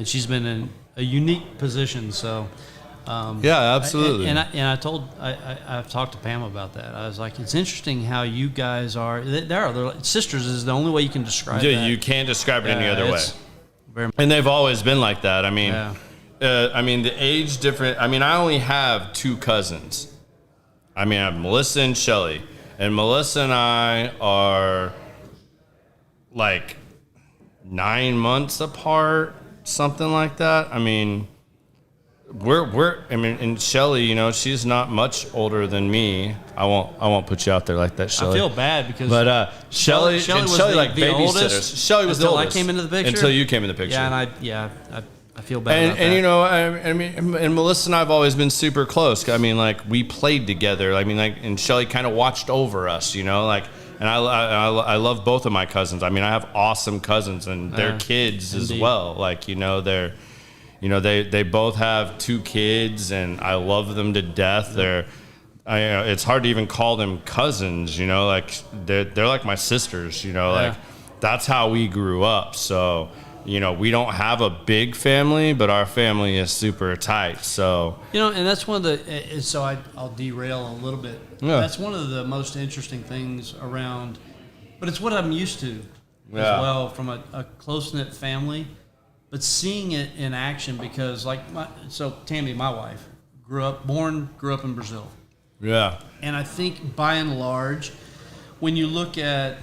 she's been in a unique position. So, yeah, absolutely. I've talked to Pam about that. I was like, it's interesting how you guys are. They're sisters is the only way you can describe that. Yeah, you can't describe it any other way. And they've always been like that. I mean, the age difference. I mean, I only have 2 cousins. I mean, I have Melissa and Shelly, and Melissa and I are like 9 months apart, something like that. I mean, and Shelly, you know, she's not much older than me. I won't put you out there like that, Shelly. I feel bad because Shelly was like the babysitters. oldest Shelly was the until oldest I came into the picture. Until you came in the picture. Yeah, I feel bad about that. And you know, I mean, and Melissa and I have always been super close. I mean, like we played together. I mean, like, and Shelly kind of watched over us. You know, like. And I love both of my cousins. I mean, I have awesome cousins and their kids as well. Like, you know, they both have 2 kids, and I love them to death. It's hard to even call them cousins. You know, like they're like my sisters. You know, like that's how we grew up. So, you know, we don't have a big family, but our family is super tight. So, you know, and that's one of the. So I'll derail a little bit. Yeah. That's one of the most interesting things around, but it's what I'm used to as well from a close knit family. But seeing it in action, because like Tammy, my wife, grew up in Brazil. Yeah. And I think by and large, when you look at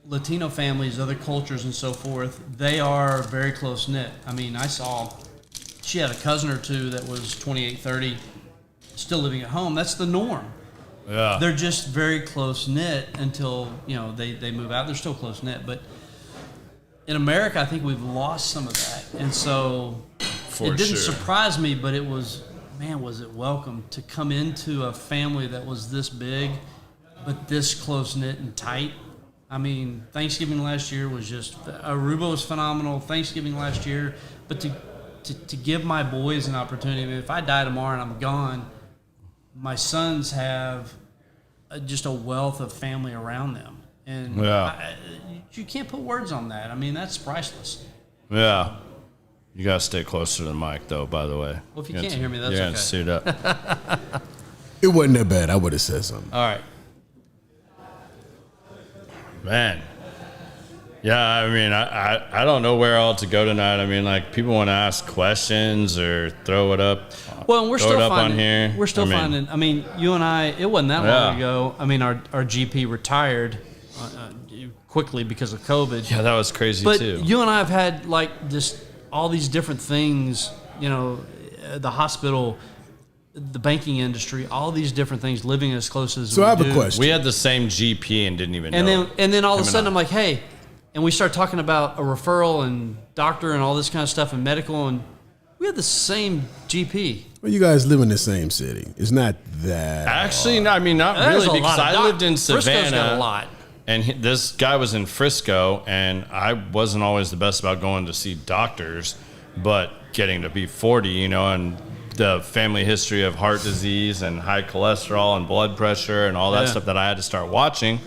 Latino families, other cultures and so forth, they are very close knit. I mean, she had a cousin or 2 that was 28, 30, still living at home. That's the norm. Yeah. They're just very close knit until, you know, they move out. They're still close knit, but in America, I think we've lost some of that. And so it didn't surprise me, but it was, man, was it welcome to come into a family that was this big, but this close knit and tight. I mean, Thanksgiving last year was just, Aruba was phenomenal. Thanksgiving last year, but to give my boys an opportunity. I mean, if I die tomorrow and I'm gone, my sons have just a wealth of family around them. And you can't put words on that. I mean, that's priceless. Yeah. You got to stay closer to the mic, though, by the way. Well, if you can't hear me, that's okay. Yeah, suit up. It wasn't that bad. I would have said something. All right. Man. Yeah, I mean, I don't know where all to go tonight. I mean, like, people want to ask questions or throw it up. Well, we're still finding. On here. We're still finding. I mean, you and I. It wasn't that long ago. I mean, our GP retired quickly because of COVID. Yeah, that was crazy too. But you and I have had like just all these different things. You know, the hospital, the banking industry, all these different things. Living as close as. So I have a question. We had the same GP and didn't even know. And then all of a sudden I'm like, hey, and we start talking about a referral and doctor and all this kind of stuff and medical, and we had the same GP. Well, you guys live in the same city. It's not that. Actually, no, I mean, not really, because I lived in Savannah. Frisco's got a lot. And this guy was in Frisco, and I wasn't always the best about going to see doctors, but getting to be 40, you know, and the family history of heart disease and high cholesterol and blood pressure and all that stuff that I had to start watching.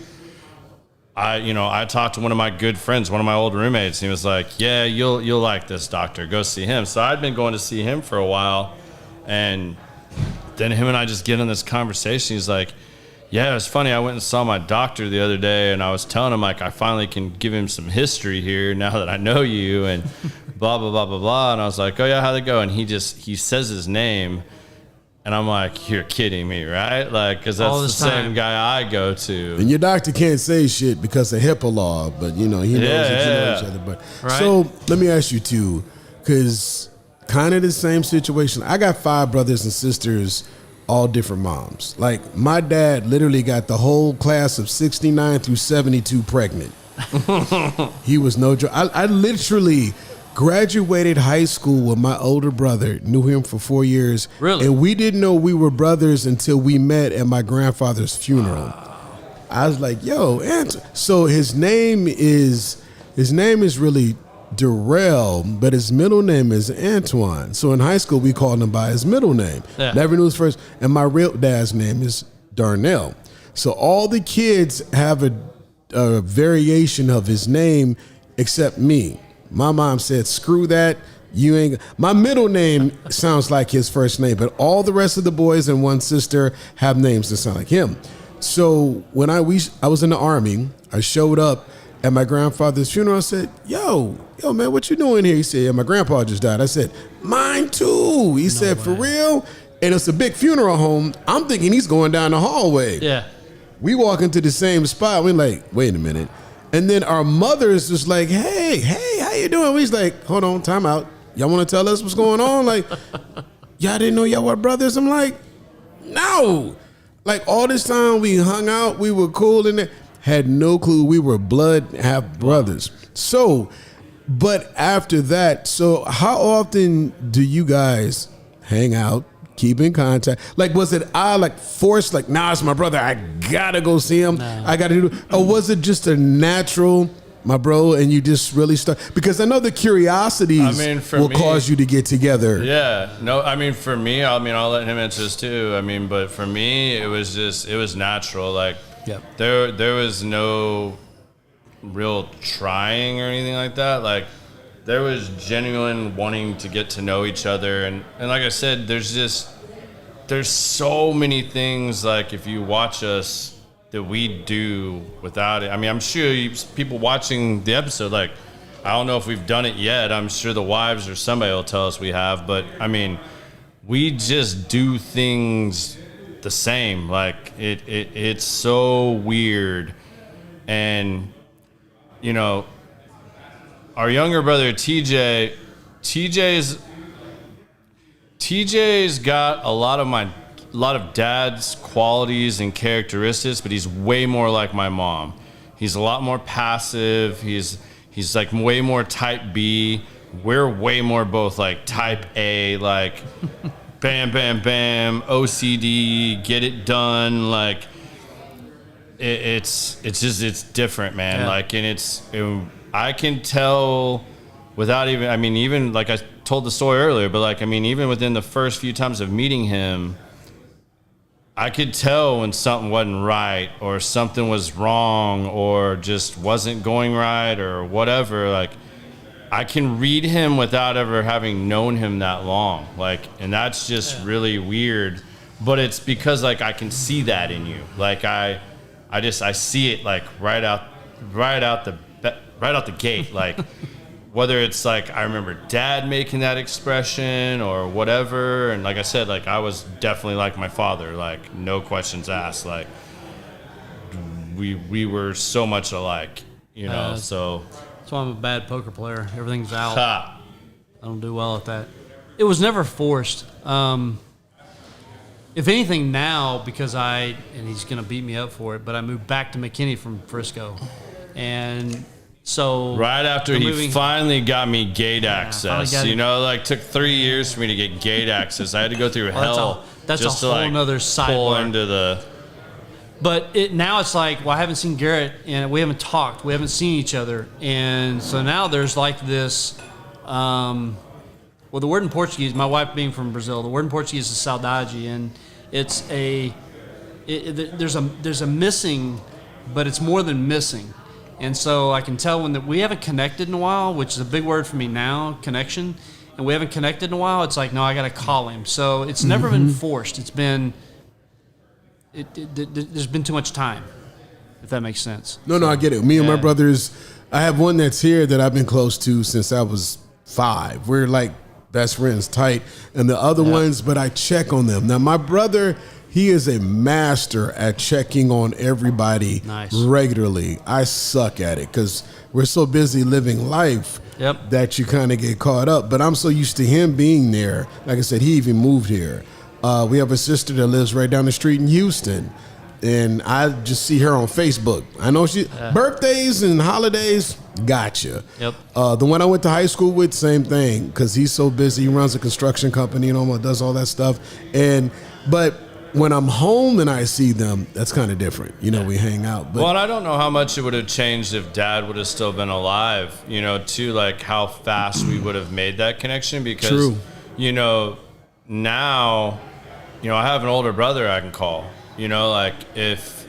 I talked to one of my good friends, one of my old roommates, and he was like, yeah, you'll like this doctor. Go see him. So I'd been going to see him for a while, and then him and I just get in this conversation. He's like, yeah, it was funny. I went and saw my doctor the other day, and I was telling him, like, I finally can give him some history here now that I know you, and blah, blah, blah, blah, blah. And I was like, oh, yeah, how'd it go? And he says his name, And I'm like, you're kidding me, right? Like, because that's the same guy I go to. And your doctor can't say shit because of HIPAA law, but he knows that you know each other. But so let me ask you too, because kind of the same situation. I got 5 brothers and sisters, all different moms. Like my dad literally got the whole class of 69 through 72 pregnant. He was no joke. I literally graduated high school with my older brother, knew him for 4 years. Really? And we didn't know we were brothers until we met at my grandfather's funeral. I was like, yo, so his name is really Darrell, but his middle name is Antoine. So in high school, we called him by his middle name. Yeah. Never knew his first. And my real dad's name is Darnell. So all the kids have a variation of his name except me. My mom said, screw that. You ain't. My middle name sounds like his first name, but all the rest of the boys and one sister have names that sound like him. So when I was in the Army, I showed up at my grandfather's funeral. I said, yo, man, what you doing here? He said, yeah, my grandpa just died. I said, mine too. He said, for real? And it's a big funeral home. I'm thinking he's going down the hallway. Yeah. We walk into the same spot. We're like, wait a minute. And then our mother's just like, hey, how you doing? We's like, hold on, time out. Y'all want to tell us what's going on? Like, y'all didn't know y'all were brothers? I'm like, no. Like, all this time we hung out, we were cool in there. Had no clue we were blood half brothers. So, but after that, so how often do you guys hang out, keep in contact? Like, was it forced, like, nah, it's my brother, I gotta go see him, no. I gotta do, or was it just a natural, my bro, and you just really start? Because I know the curiosities will cause you to get together. Yeah, no, I mean, for me, I'll let him answer this too. I mean, but for me, it was natural. Like, yep. There was no real trying or anything like that. Like, there was genuine wanting to get to know each other. And like I said, there's so many things, like, if you watch us, that we do without it. I mean, I'm sure people watching the episode, like, I don't know if we've done it yet. I'm sure the wives or somebody will tell us we have. But, I mean, we just do things the same. Like, it's so weird. And, you know, our younger brother TJ's got a lot of dad's qualities and characteristics, but he's way more like my mom. He's a lot more passive. He's like way more type B. We're way more both like type A, like bam, bam, bam, OCD, get it done. Like, it's different, man. Yeah. Like, and I can tell without even like I told the story earlier, but like, I mean, even within the first few times of meeting him, I could tell when something wasn't right or something was wrong or just wasn't going right or whatever. Like, I can read him without ever having known him that long. Like, and that's just really weird, but it's because, like, I can see that in you. Like, I see it, like, right out the gate. Like, whether it's like, I remember dad making that expression or whatever. And like I said, like, I was definitely like my father, like, no questions asked. Like, we were so much alike, you know, so. That's why I'm a bad poker player. Everything's out. I don't do well at that. It was never forced. If anything now, because and he's going to beat me up for it, but I moved back to McKinney from Frisco. And so right after he finally got me gate access, you know, like, took 3 years for me to get gate access. I had to go through hell. That's just a whole nother sidebar. Pull into the. But now it's like, well, I haven't seen Garrett and we haven't talked. We haven't seen each other. And so now there's like this, well, the word in Portuguese, my wife being from Brazil, the word in Portuguese is saudade. And it's there's a missing, but it's more than missing. And so I can tell when we haven't connected in a while, which is a big word for me now, connection, and we haven't connected in a while, it's like, no, I got to call him. So it's never been forced. It's been, there's been too much time, if that makes sense. No, I get it. Me and my brothers, I have one that's here that I've been close to since I was 5. We're like best friends tight, and the other ones, but I check on them. Now, my brother, he is a master at checking on everybody regularly. I suck at it because we're so busy living life that you kind of get caught up. But I'm so used to him being there. Like I said, he even moved here. We have a sister that lives right down the street in Houston, and I just see her on Facebook. I know she birthdays and holidays. Gotcha. Yep. The one I went to high school with, same thing, because he's so busy. He runs a construction company and all, does all that stuff. But when I'm home and I see them, that's kind of different. You know, we hang out. But well, and I don't know how much it would have changed if Dad would have still been alive, you know, too, like how fast we would have made that connection because, you know, now, you know, I have an older brother I can call, you know, like if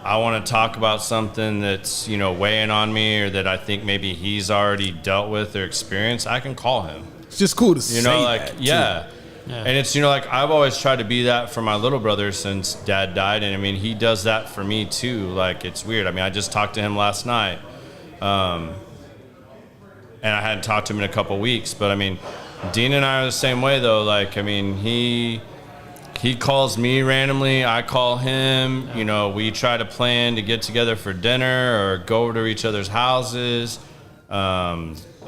I want to talk about something that's, you know, weighing on me or that I think maybe he's already dealt with or experienced, I can call him. It's just cool to say that. You know, like, that, yeah. And it's, you know, like I've always tried to be that for my little brother since Dad died. And I mean, he does that for me too. Like, it's weird. I mean, I just talked to him last night. And I hadn't talked to him in a couple weeks. But I mean, Dean and I are the same way though. Like, I mean, he calls me randomly. I call him. You know, we try to plan to get together for dinner or go over to each other's houses.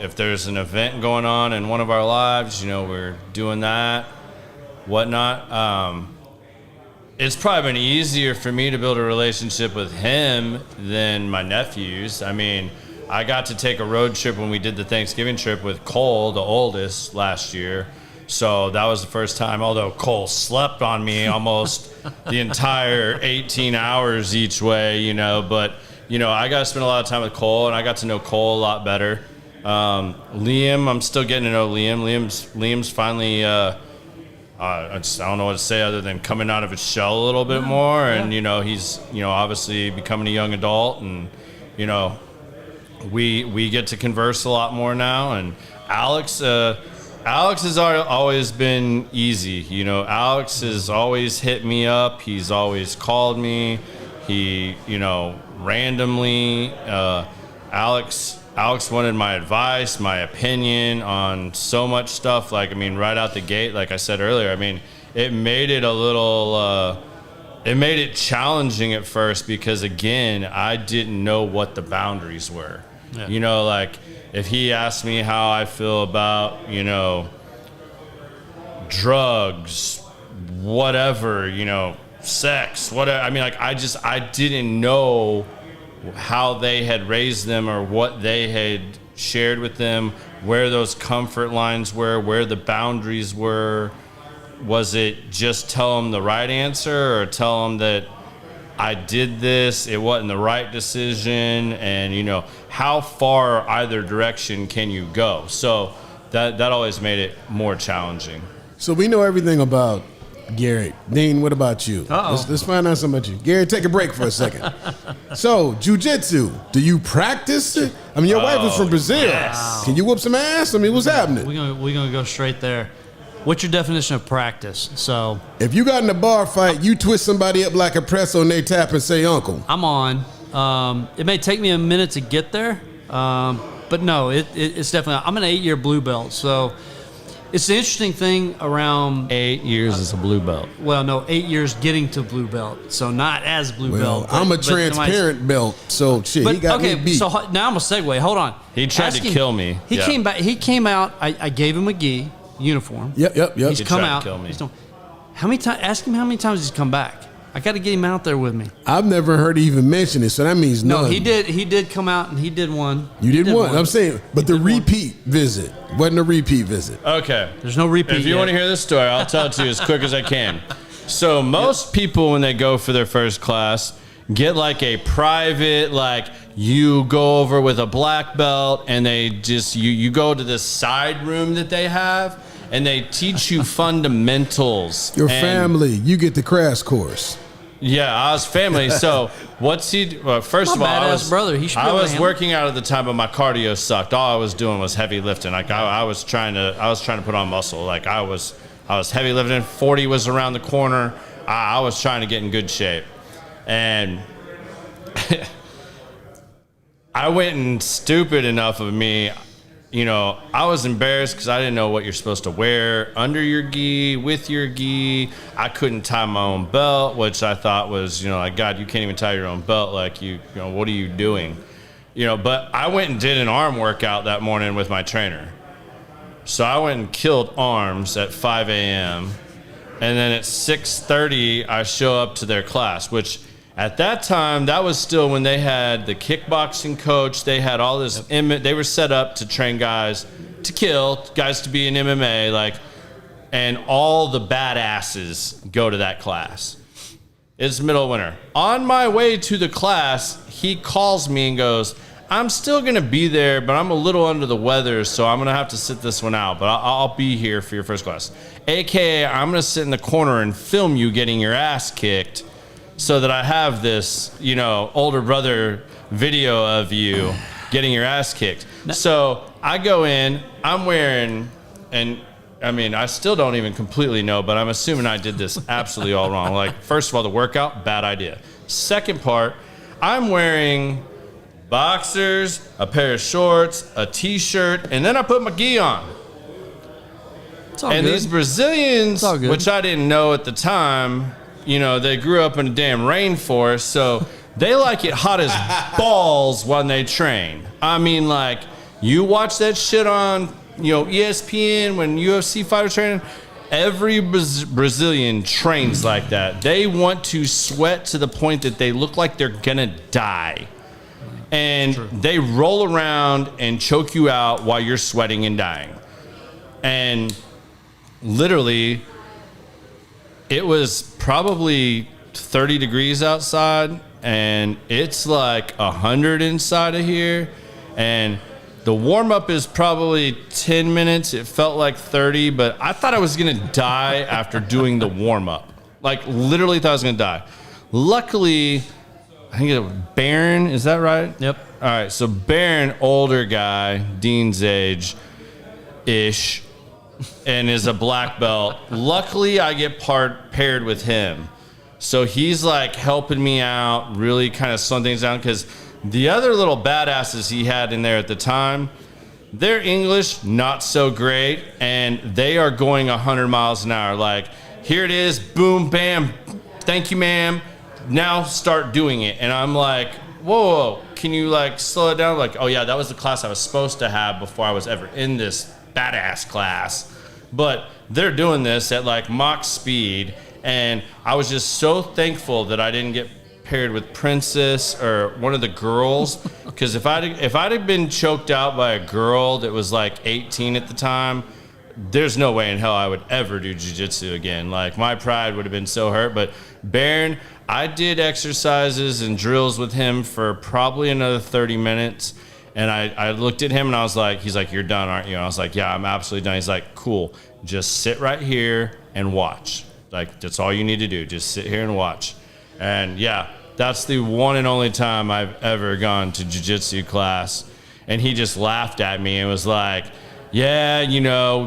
If there's an event going on in one of our lives, you know, we're doing that, whatnot. It's probably been easier for me to build a relationship with him than my nephews. I mean, I got to take a road trip when we did the Thanksgiving trip with Cole, the oldest, last year. So that was the first time, although Cole slept on me almost the entire 18 hours each way, you know. But, you know, I got to spend a lot of time with Cole, and I got to know Cole a lot better. Liam, I'm still getting to know Liam. Liam's finally, I don't know what to say other than coming out of his shell a little bit more. And, you know, he's, you know, obviously becoming a young adult. And, you know, we get to converse a lot more now. And Alex has always been easy. You know, Alex has always hit me up. He's always called me. He, you know, randomly, Alex wanted my advice, my opinion on so much stuff. Like, I mean, right out the gate, like I said earlier, I mean, it made it a little, it made it challenging at first because, again, I didn't know what the boundaries were. Yeah. You know, like, if he asked me how I feel about, you know, drugs, whatever, you know, sex, whatever. I mean, like, I didn't know how they had raised them or what they had shared with them, where those comfort lines were, where the boundaries were. Was it just tell them the right answer or tell them that I did this, it wasn't the right decision, and, you know, how far either direction can you go? So that always made it more challenging. So we know everything about Garrett. Dean, what about you? Let's find out something about you. Garrett, take a break for a second. So, jiu-jitsu, do you practice it? I mean, your wife is from Brazil. Yes. Can you whoop some ass? I mean, what's happening? We're gonna go straight there. What's your definition of practice? So, if you got in a bar fight, you twist somebody up like a pretzel and they tap and say uncle. I'm on. It may take me a minute to get there, but no, it's definitely. I'm an 8-year blue belt, so it's the interesting thing around 8 years as a blue belt. Well, no, 8 years getting to blue belt, so not as blue belt. But, I'm a transparent belt, so shit. He got me beat. So now I'm gonna segue. Hold on. He tried to kill me. He came back. He came out. I gave him a gi uniform. Yep. He's come out. To kill me. How many times? Ask him how many times he's come back. I got to get him out there with me. I've never heard he even mention it, so that means none. No, he did. He did come out and he did one. You did one. I'm saying, but the repeat visit wasn't a repeat visit. Okay. There's no repeat. If you want to hear this story, I'll tell it to you as quick as I can. So most people, when they go for their first class, get like a private, like you go over with a black belt and they just, you go to this side room that they have and they teach you fundamentals. Your family, you get the crash course. Yeah, I was family. So what's he? Well, first of all, I was working out at the time, but my cardio sucked. All I was doing was heavy lifting. Like I was trying to put on muscle. Like I was heavy lifting. 40 was around the corner. I was trying to get in good shape, and I went and stupid enough of me. I was embarrassed because I didn't know what you're supposed to wear under your gi, with your gi. I couldn't tie my own belt, which I thought was, like, God, you can't even tie your own belt. Like, what are you doing? But I went and did an arm workout that morning with my trainer. So I went and killed arms at 5 a.m. And then at 6:30, I show up to their class, which at that time, that was still when they had the kickboxing coach. They had all this, they were set up to train guys to kill, guys to be in MMA, and all the badasses go to that class. It's middle of winter. On my way to the class, he calls me and goes, I'm still going to be there, but I'm a little under the weather, so I'm going to have to sit this one out, but I'll be here for your first class. AKA, I'm going to sit in the corner and film you getting your ass kicked so that I have this, older brother video of you getting your ass kicked. So I go in, I'm wearing, and I still don't even completely know, but I'm assuming I did this absolutely all wrong. First of all, the workout, bad idea. Second part, I'm wearing boxers, a pair of shorts, a t-shirt, and then I put my gi on. It's all and good. These Brazilians, which I didn't know at the time, they grew up in a damn rainforest, so they like it hot as balls when they train. You watch that shit on, ESPN when UFC fighters training. Every Brazilian trains like that. They want to sweat to the point that they look like they're gonna die. And they roll around and choke you out while you're sweating and dying. And literally, it was probably 30 degrees outside, and it's like 100 inside of here. And the warm-up is probably 10 minutes. It felt like 30, but I thought I was going to die after doing the warm-up. Literally thought I was going to die. Luckily, I think it was Baron, is that right? Yep. All right, so Baron, older guy, Dean's age-ish, and is a black belt. Luckily, I get paired with him. So he's helping me out, really kind of slowing things down, because the other little badasses he had in there at the time, their English, not so great, and they are going 100 miles an hour. Here it is, boom, bam, thank you, ma'am. Now start doing it. And I'm like, whoa, can you slow it down? Oh yeah, that was the class I was supposed to have before I was ever in this badass class. But they're doing this at Mach speed. And I was just so thankful that I didn't get paired with Princess or one of the girls. Because if I'd have been choked out by a girl that was 18 at the time, there's no way in hell I would ever do jiu-jitsu again. My pride would have been so hurt. But Baron, I did exercises and drills with him for probably another 30 minutes. And I looked at him and I was like, he's like, you're done, aren't you? And I was like, yeah, I'm absolutely done. He's like, cool. Just sit right here and watch. That's all you need to do. Just sit here and watch. And yeah, that's the one and only time I've ever gone to jiu-jitsu class. And he just laughed at me and was like, yeah,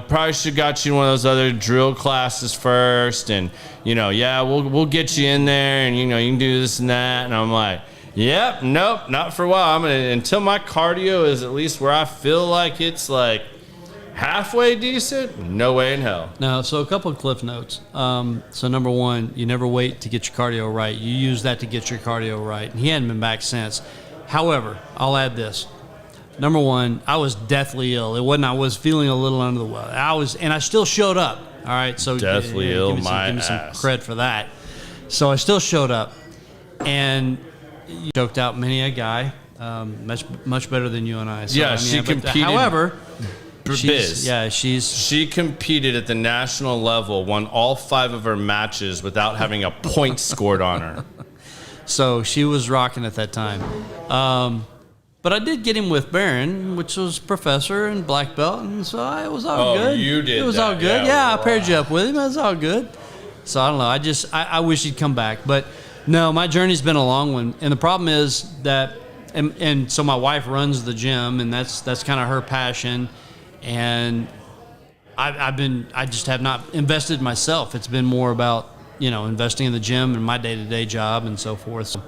probably should have got you in one of those other drill classes first. And, yeah, we'll get you in there and, you can do this and that. And I'm like, yep, nope, not for a while. Until my cardio is at least where I feel like it's halfway decent, no way in hell. No, so a couple of cliff notes. So number one, you never wait to get your cardio right. You use that to get your cardio right. And he hadn't been back since. However, I'll add this. Number one, I was deathly ill. It wasn't I was feeling a little under the weather. I still showed up. All right, so deathly ill, give me some ass. cred for that. So I still showed up, and you choked out many a guy, much better than you and I. So, yeah, she competed. However, She competed at the national level, won all 5 of her matches without having a point scored on her. So she was rocking at that time. But I did get him with Baron, which was professor and black belt, and so it was all good. Oh, you did. It was that. all good. Yeah, I paired you up with him. It was all good. So I don't know. I wish he'd come back, but no, my journey's been a long one, and the problem is that, and so my wife runs the gym, and that's kind of her passion, and I just have not invested in myself. It's been more about investing in the gym and my day-to-day job and so forth. So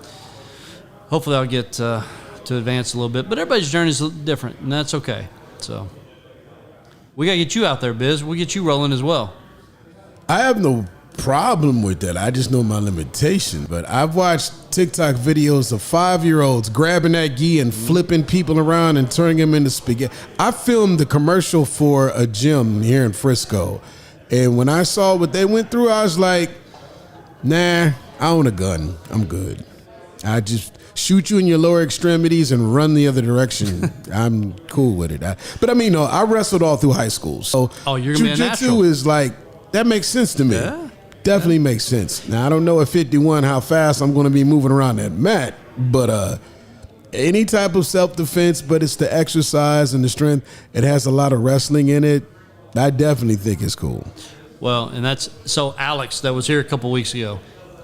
hopefully I'll get to advance a little bit, but everybody's journey is different, and that's okay. So We got to get you out there, Biz. We'll get you rolling as well. I have no problem with that. I just know my limitation. But I've watched TikTok videos of 5-year-olds grabbing that gi and flipping people around and turning them into spaghetti. I filmed the commercial for a gym here in Frisco. And when I saw what they went through, I was like, nah, I own a gun. I'm good. I just shoot you in your lower extremities and run the other direction. I'm cool with it. But I mean, no, I wrestled all through high school. So you're gonna be a natural. jiu-jitsu is like, that makes sense to me. Yeah. Definitely makes sense. Now, I don't know at 51 how fast I'm going to be moving around that mat, but any type of self-defense, but it's the exercise and the strength. It has a lot of wrestling in it. I definitely think it's cool. Well, and that's so Alex that was here a couple weeks ago.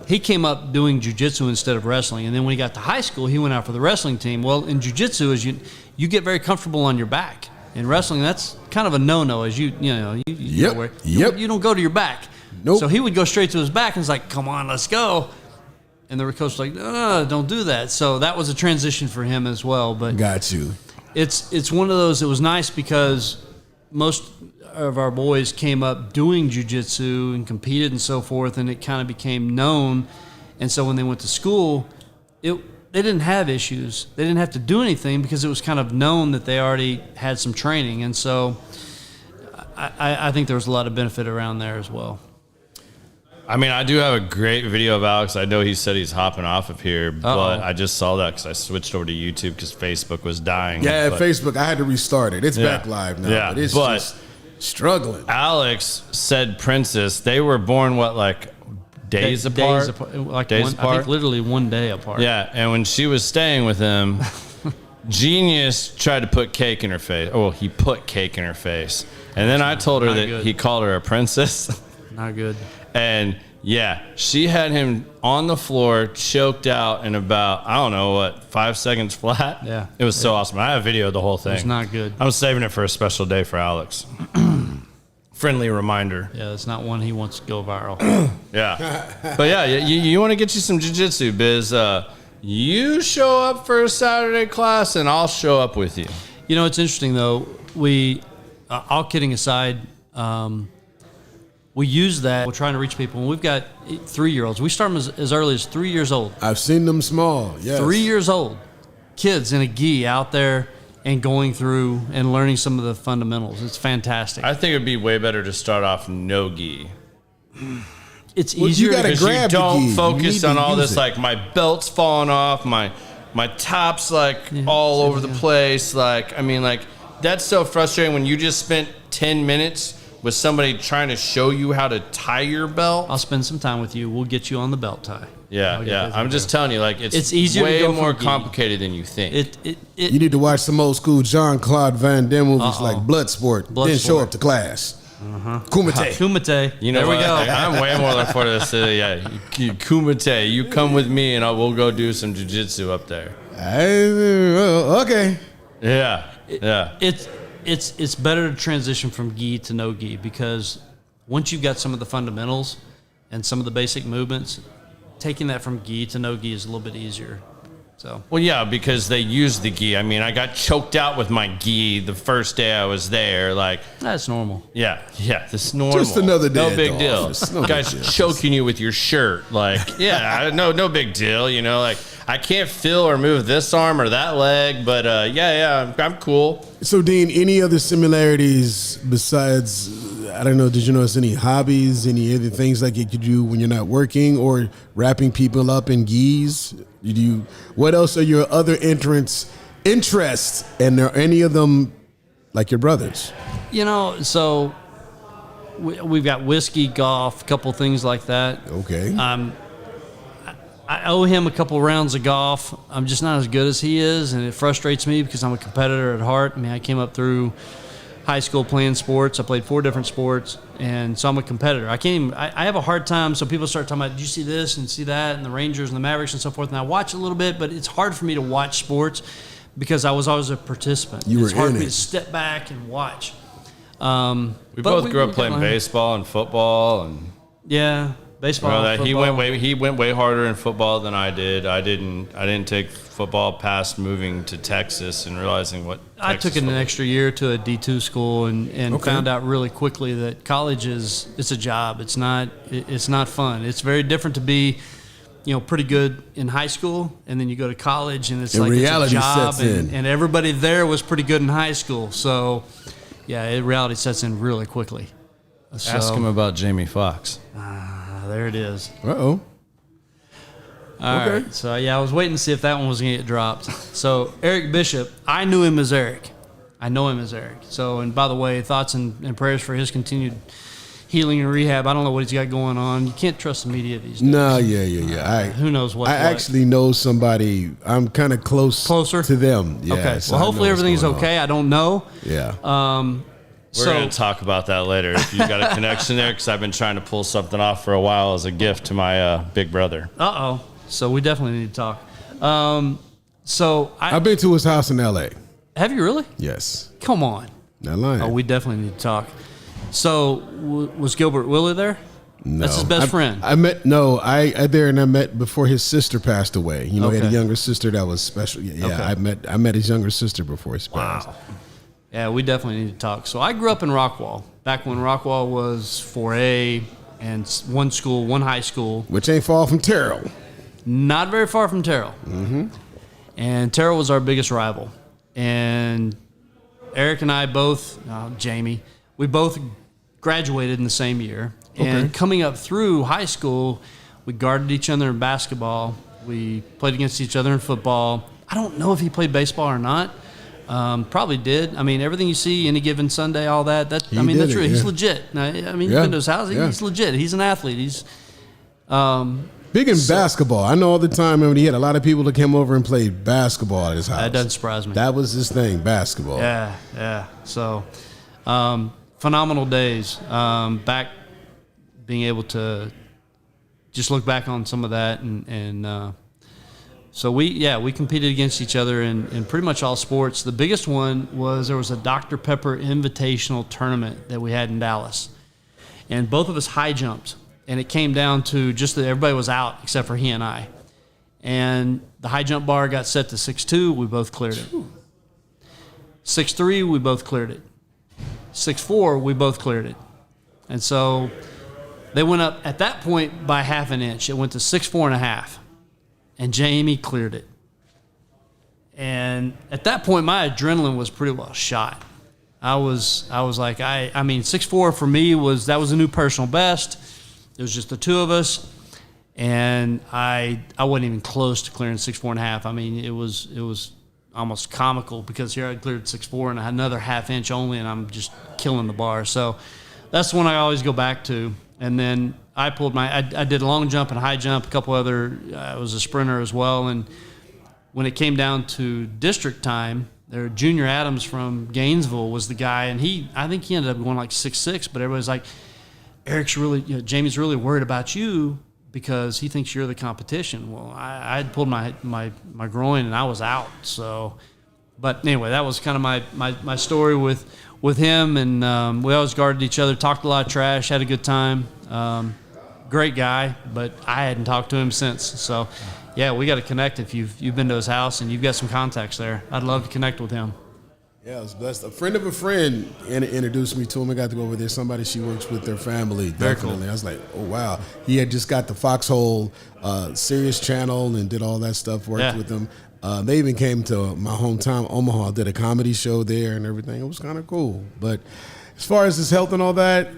He came up doing jiu-jitsu instead of wrestling, and then when he got to high school, he went out for the wrestling team. Well, in jiu-jitsu, is you get very comfortable on your back. In wrestling, that's kind of a no-no, as you know where you don't go to your back. Nope. So he would go straight to his back and was like, "Come on, let's go." And the coach was like, "No, don't do that." So that was a transition for him as well. But got you. It's one of those. It was nice because most of our boys came up doing jiu-jitsu and competed and so forth, and it kind of became known. And so when they went to school, they didn't have issues. They didn't have to do anything because it was kind of known that they already had some training. And so I think there was a lot of benefit around there as well. I mean, I do have a great video of Alex. I know he said he's hopping off of here, but I just saw that because I switched over to YouTube because Facebook was dying. Yeah, but Facebook, I had to restart it. It's back live now, Yeah, but it's just struggling. Alex said Princess, they were born, days apart? Days apart? I think literally one day apart. Yeah, and when she was staying with him, Genius tried to put cake in her face. Oh, he put cake in her face. And then I told her that he called her a princess. Not good. And yeah, she had him on the floor, choked out in about, 5 seconds flat. Yeah. It was so awesome. I have video of the whole thing. It's not good. I'm saving it for a special day for Alex. Friendly reminder. Yeah, it's not one he wants to go viral. Yeah. But yeah, you want to get you some jiu-jitsu, Biz. You show up for a Saturday class and I'll show up with you. You know, it's interesting though. All kidding aside, we use that. We're trying to reach people. And we've got 3-year-olds. We start them as early as 3 years old. I've seen them small, yes. 3 years old. Kids in a gi out there and going through and learning some of the fundamentals. It's fantastic. I think it'd be way better to start off no gi. It's easier you gotta because grab you the don't gi. focus You need on to all use this, it. like my belt's falling off, my top's all over the place. That's so frustrating when you just spent 10 minutes with somebody trying to show you how to tie your belt. I'll spend some time with you. We'll get you on the belt tie. Yeah. I'm just telling you, it's easier to way go more from gi. complicated than you think. You need to watch some old school Jean-Claude Van Damme movies like Bloodsport, then show up to class. Kumite. Kumite. You know there we what? go. I'm way more looking forward to this. Kumite. You come with me and we'll go do some jiu-jitsu up there. Okay. Yeah. It's better to transition from gi to no gi because once you've got some of the fundamentals and some of the basic movements, taking that from gi to no gi is a little bit easier. So. Well, yeah, because they use the gi. I mean, I got choked out with my gi the first day I was there. That's normal. Yeah, this is normal. Just another day. No at big the deal. office. No Guys big deal. choking you with your shirt. No big deal. You know, I can't feel or move this arm or that leg, but I'm cool. So, Dean, any other similarities besides, I don't know, did you notice any hobbies, any other things like you could do when you're not working or wrapping people up in gis? What else are your other interests? And are any of them like your brothers? You know, so we've got whiskey, golf, a couple things like that. Okay. I owe him a couple rounds of golf. I'm just not as good as he is, and it frustrates me because I'm a competitor at heart. I mean, I came up through high school playing sports. I played 4 different sports, and so I'm a competitor. I have a hard time, so people start talking about, did you see this and see that, and the Rangers and the Mavericks and so forth, and I watch a little bit, but it's hard for me to watch sports because I was always a participant. It's hard for me to step back and watch. We both grew up playing baseball and football. Yeah. Baseball. Well, football. he went way harder in football than I did. I didn't take football past moving to Texas and realizing what I took an extra year to a D2 school and found out really quickly that college it's a job. It's not fun. It's very different to be, pretty good in high school, and then you go to college and it's like reality it's a job, sets in. and everybody there was pretty good in high school. So, yeah, reality sets in really quickly. So, Ask him about Jamie Foxx. there it is. Uh-oh. All right. So, yeah, I was waiting to see if that one was going to get dropped. So, Eric Bishop, I knew him as Eric. I know him as Eric. So, and by the way, thoughts and prayers for his continued healing and rehab. I don't know what he's got going on. You can't trust the media these days. No, yeah. Who knows what? I actually know somebody. I'm kind of closer to them. Yeah, okay. so Well, hopefully everything's okay. I don't know. Yeah. We're going to talk about that later if you've got a connection there, because I've been trying to pull something off for a while as a gift to my big brother. Uh-oh. So we definitely need to talk. I've been to his house in L.A. Have you really? Yes. Come on. Not lying. Oh, we definitely need to talk. So was Gilbert Willie there? No. That's his best friend. I met before his sister passed away. He had a younger sister that was special. Yeah, okay. I met his younger sister before he passed. Wow. Yeah, we definitely need to talk. So I grew up in Rockwall, back when Rockwall was 4A and one high school. Which ain't far from Terrell. Not very far from Terrell. Mm-hmm. And Terrell was our biggest rival. And Eric and I both, Jamie, we both graduated in the same year. Okay. And coming up through high school, we guarded each other in basketball. We played against each other in football. I don't know if he played baseball or not. Probably did. I mean, everything you see any given Sunday, all that. That's true. Yeah. He's legit. You've been to his house. He's legit. He's an athlete. He's big in basketball. I know all the time. I mean, he had a lot of people that came over and played basketball at his house. That doesn't surprise me. That was his thing, basketball. Yeah. So, phenomenal days. Back being able to just look back on some of that and so we competed against each other in pretty much all sports. The biggest one was there was a Dr. Pepper Invitational tournament that we had in Dallas. And both of us high jumped. And it came down to just that everybody was out except for he and I. And the high jump bar got set to 6'2". We both cleared it. 6'3", we both cleared it. 6'4", we both cleared it. And so they went up at that point by half an inch. It went to 6'4.5". And Jamie cleared it. And at that point, my adrenaline was pretty well shot. I was like, 6'4" for me was a new personal best. It was just the two of us, and I wasn't even close to clearing 6'4.5". I mean, it was almost comical because here I cleared 6'4" and I had another half inch only, and I'm just killing the bar. So that's the one I always go back to. And then I did long jump and high jump, a couple other. I was a sprinter as well. And when it came down to district time, Junior Adams from Gainesville was the guy, and I think he ended up going like 6'6", but everybody's like, Jamie's really worried about you because he thinks you're the competition. Well, I had pulled my groin and I was out. So, but anyway, that was kind of my story with him, and we always guarded each other, talked a lot of trash, had a good time. Great guy, but I hadn't talked to him since. So, yeah, we got to connect if you've been to his house and you've got some contacts there. I'd love to connect with him. Yeah, I was blessed. A friend of a friend introduced me to him. I got to go over there. Somebody she works with, their family. Very definitely. cool. I was like, oh, wow. He had just got the Foxhole Sirius channel and did all that stuff, worked with them. They even came to my hometown, Omaha, did a comedy show there and everything. It was kind of cool. But as far as his health and all that,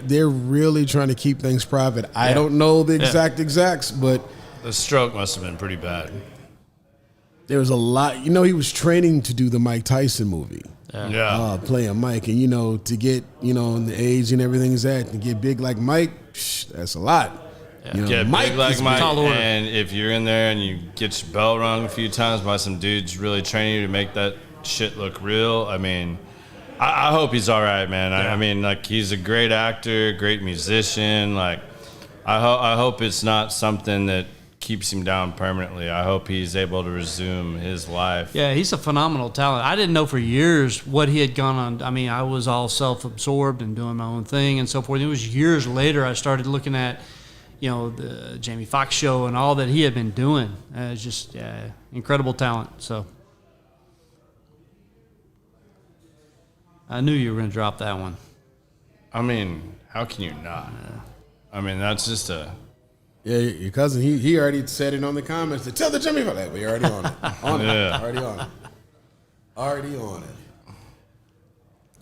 they're really trying to keep things private. I don't know the exacts, but the stroke must have been pretty bad. There was a lot. He was training to do the Mike Tyson movie. Yeah. Playing Mike. And, to get, in the age and everything is that, to get big like Mike, that's a lot. Yeah. Get big like Mike, and if you're in there and you get your bell rung a few times by some dudes really training you to make that shit look real, I mean, I hope he's all right, man. Yeah. I mean, like, he's a great actor, great musician. Like, I hope it's not something that keeps him down permanently. I hope he's able to resume his life. Yeah, he's a phenomenal talent. I didn't know for years what he had gone on. I mean, I was all self-absorbed and doing my own thing and so forth. It was years later I started looking at the Jamie Foxx show and all that he had been doing. It's just incredible talent. So I knew you were going to drop that one. I mean, how can you not? I mean, that's just a... Yeah, your cousin, he already said it on the comments. Tell the Jimmy for that. We already on it. Already on it. Already on it.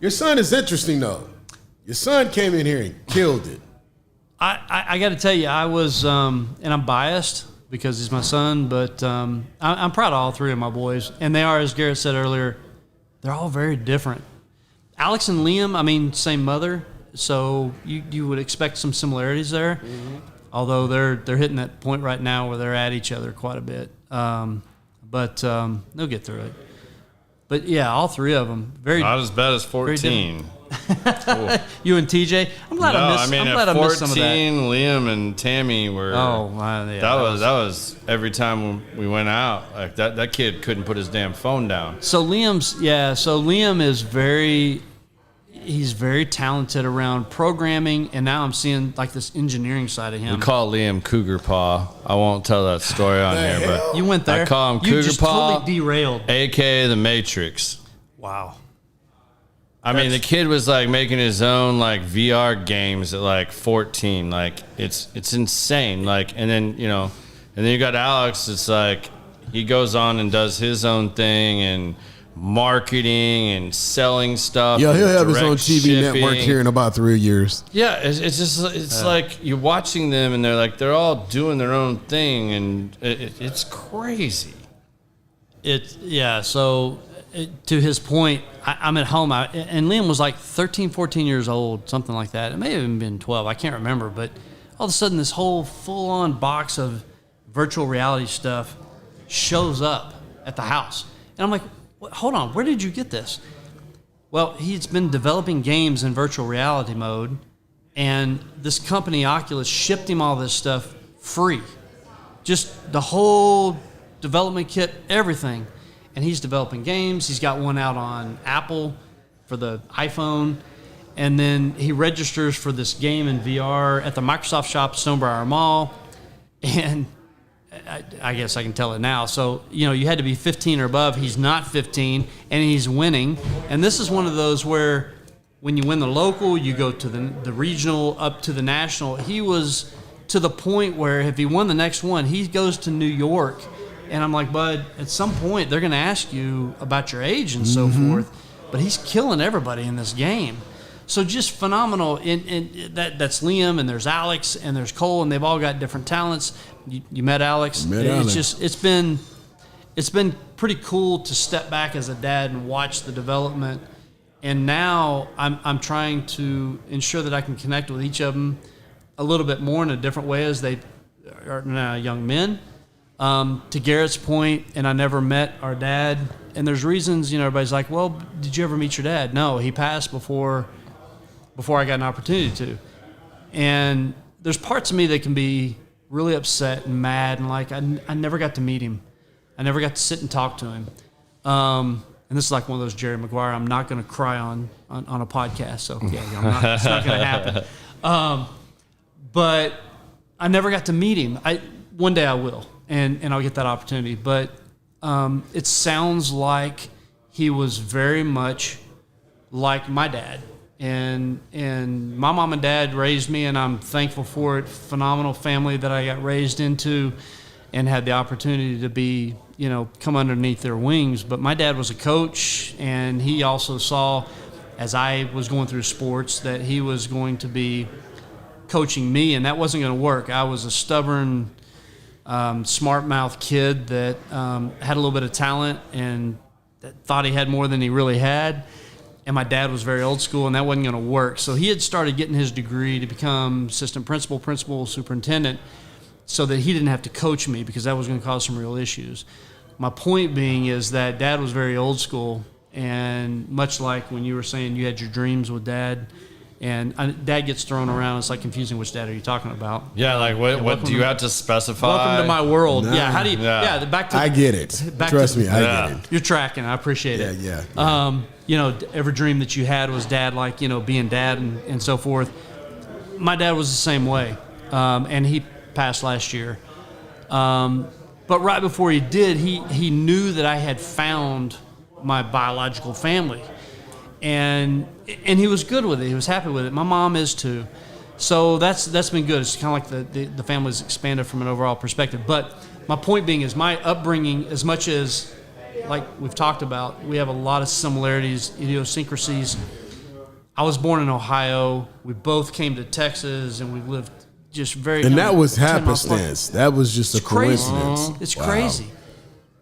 Your son is interesting, though. Your son came in here and killed it. I got to tell you, I was, and I'm biased because he's my son, but I'm proud of all three of my boys. And they are, as Garrett said earlier, they're all very different. Alex and Liam, I mean, same mother, so you would expect some similarities there. Mm-hmm. Although they're hitting that point right now where they're at each other quite a bit. But they'll get through it. But, yeah, all three of them. Not as bad as 14. You and TJ? I'm glad I missed some of that. 14, Liam and Tammy were... Oh, wow. Yeah, that was every time we went out. Like that kid couldn't put his damn phone down. So Liam is he's very talented around programming, and now I'm seeing like this engineering side of him. We call Liam Cougar Paw. I won't tell that story on here, but you went there. I call him Cougar Paw, totally derailed, aka the Matrix. Wow. I mean, the kid was like making his own like VR games at like 14. Like it's insane. Like, and then you got Alex. It's like he goes on and does his own thing and marketing and selling stuff. Yeah, he'll have his own TV network here in about 3 years. Yeah, it's like you're watching them and they're all doing their own thing, and it's crazy. To his point, I'm at home, and Liam was like 13, 14 years old, something like that. It may have even been 12. I can't remember, but all of a sudden this whole full-on box of virtual reality stuff shows up at the house, and I'm like, hold on, where did you get this? Well, he's been developing games in virtual reality mode, and this company, Oculus, shipped him all this stuff free. Just the whole development kit, everything. And he's developing games. He's got one out on Apple for the iPhone. And then he registers for this game in VR at the Microsoft shop, Stonebriar Mall. And I guess I can tell it now. So, you had to be 15 or above. He's not 15, and he's winning. And this is one of those where when you win the local, you go to the regional, up to the national. He was to the point where if he won the next one, he goes to New York. And I'm like, bud, at some point, they're going to ask you about your age and so forth. But he's killing everybody in this game. So just phenomenal. That's Liam, and there's Alex, and there's Cole, and they've all got different talents. You met Alex. It's been pretty cool to step back as a dad and watch the development. And now I'm trying to ensure that I can connect with each of them a little bit more in a different way as they are now young men. To Garrett's point, and I never met our dad. And there's reasons, everybody's like, well, did you ever meet your dad? No, he passed before I got an opportunity to. And there's parts of me that can be really upset and mad, and like I never got to meet him. I never got to sit and talk to him. And this is like one of those Jerry Maguire, I'm not going to cry on a podcast. So, yeah, it's not going to happen. But I never got to meet him. One day I will. And I'll get that opportunity. But it sounds like he was very much like my dad. And my mom and dad raised me, and I'm thankful for it. Phenomenal family that I got raised into and had the opportunity to be, come underneath their wings. But my dad was a coach, and he also saw, as I was going through sports, that he was going to be coaching me, and that wasn't going to work. I was a stubborn, smart-mouthed kid that had a little bit of talent and that thought he had more than he really had. And my dad was very old school, and that wasn't going to work. So he had started getting his degree to become assistant principal, superintendent, so that he didn't have to coach me because that was going to cause some real issues. My point being is that Dad was very old school, and much like when you were saying you had your dreams with Dad, and Dad gets thrown around. It's like confusing which dad are you talking about. Yeah, like what do you have to specify? Welcome to my world. No. Yeah, how do you? Yeah, back to. I get it. Trust me, I get it. You're tracking. I appreciate it. Yeah. Every dream that you had was Dad, like being Dad and so forth. My dad was the same way. and he passed last year. But right before he did, he knew that I had found my biological family, and he was good with it. He was happy with it. My mom is too. So that's been good. It's kind of like the family's expanded from an overall perspective. But my point being is my upbringing, as much as like we've talked about, we have a lot of similarities, idiosyncrasies. I was born in Ohio. We both came to Texas, and we've lived just very. And that was happenstance. That was just a coincidence. It's crazy.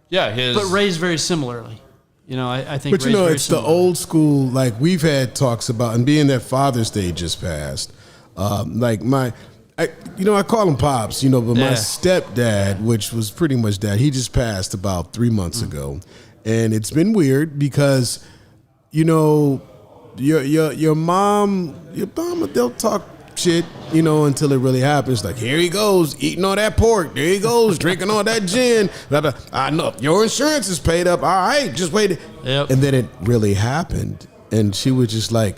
Yeah, but raised very similarly. I think. But it's the old school. Like we've had talks about, and being that Father's Day just passed. Like I call him Pops, but my stepdad, which was pretty much dad, he just passed about 3 months ago. And it's been weird because, your mom, they'll talk shit, until it really happens. Like, here he goes, eating all that pork. There he goes, drinking all that gin. I know, your insurance is paid up. All right, just wait. Yep. And then it really happened. And she was just like,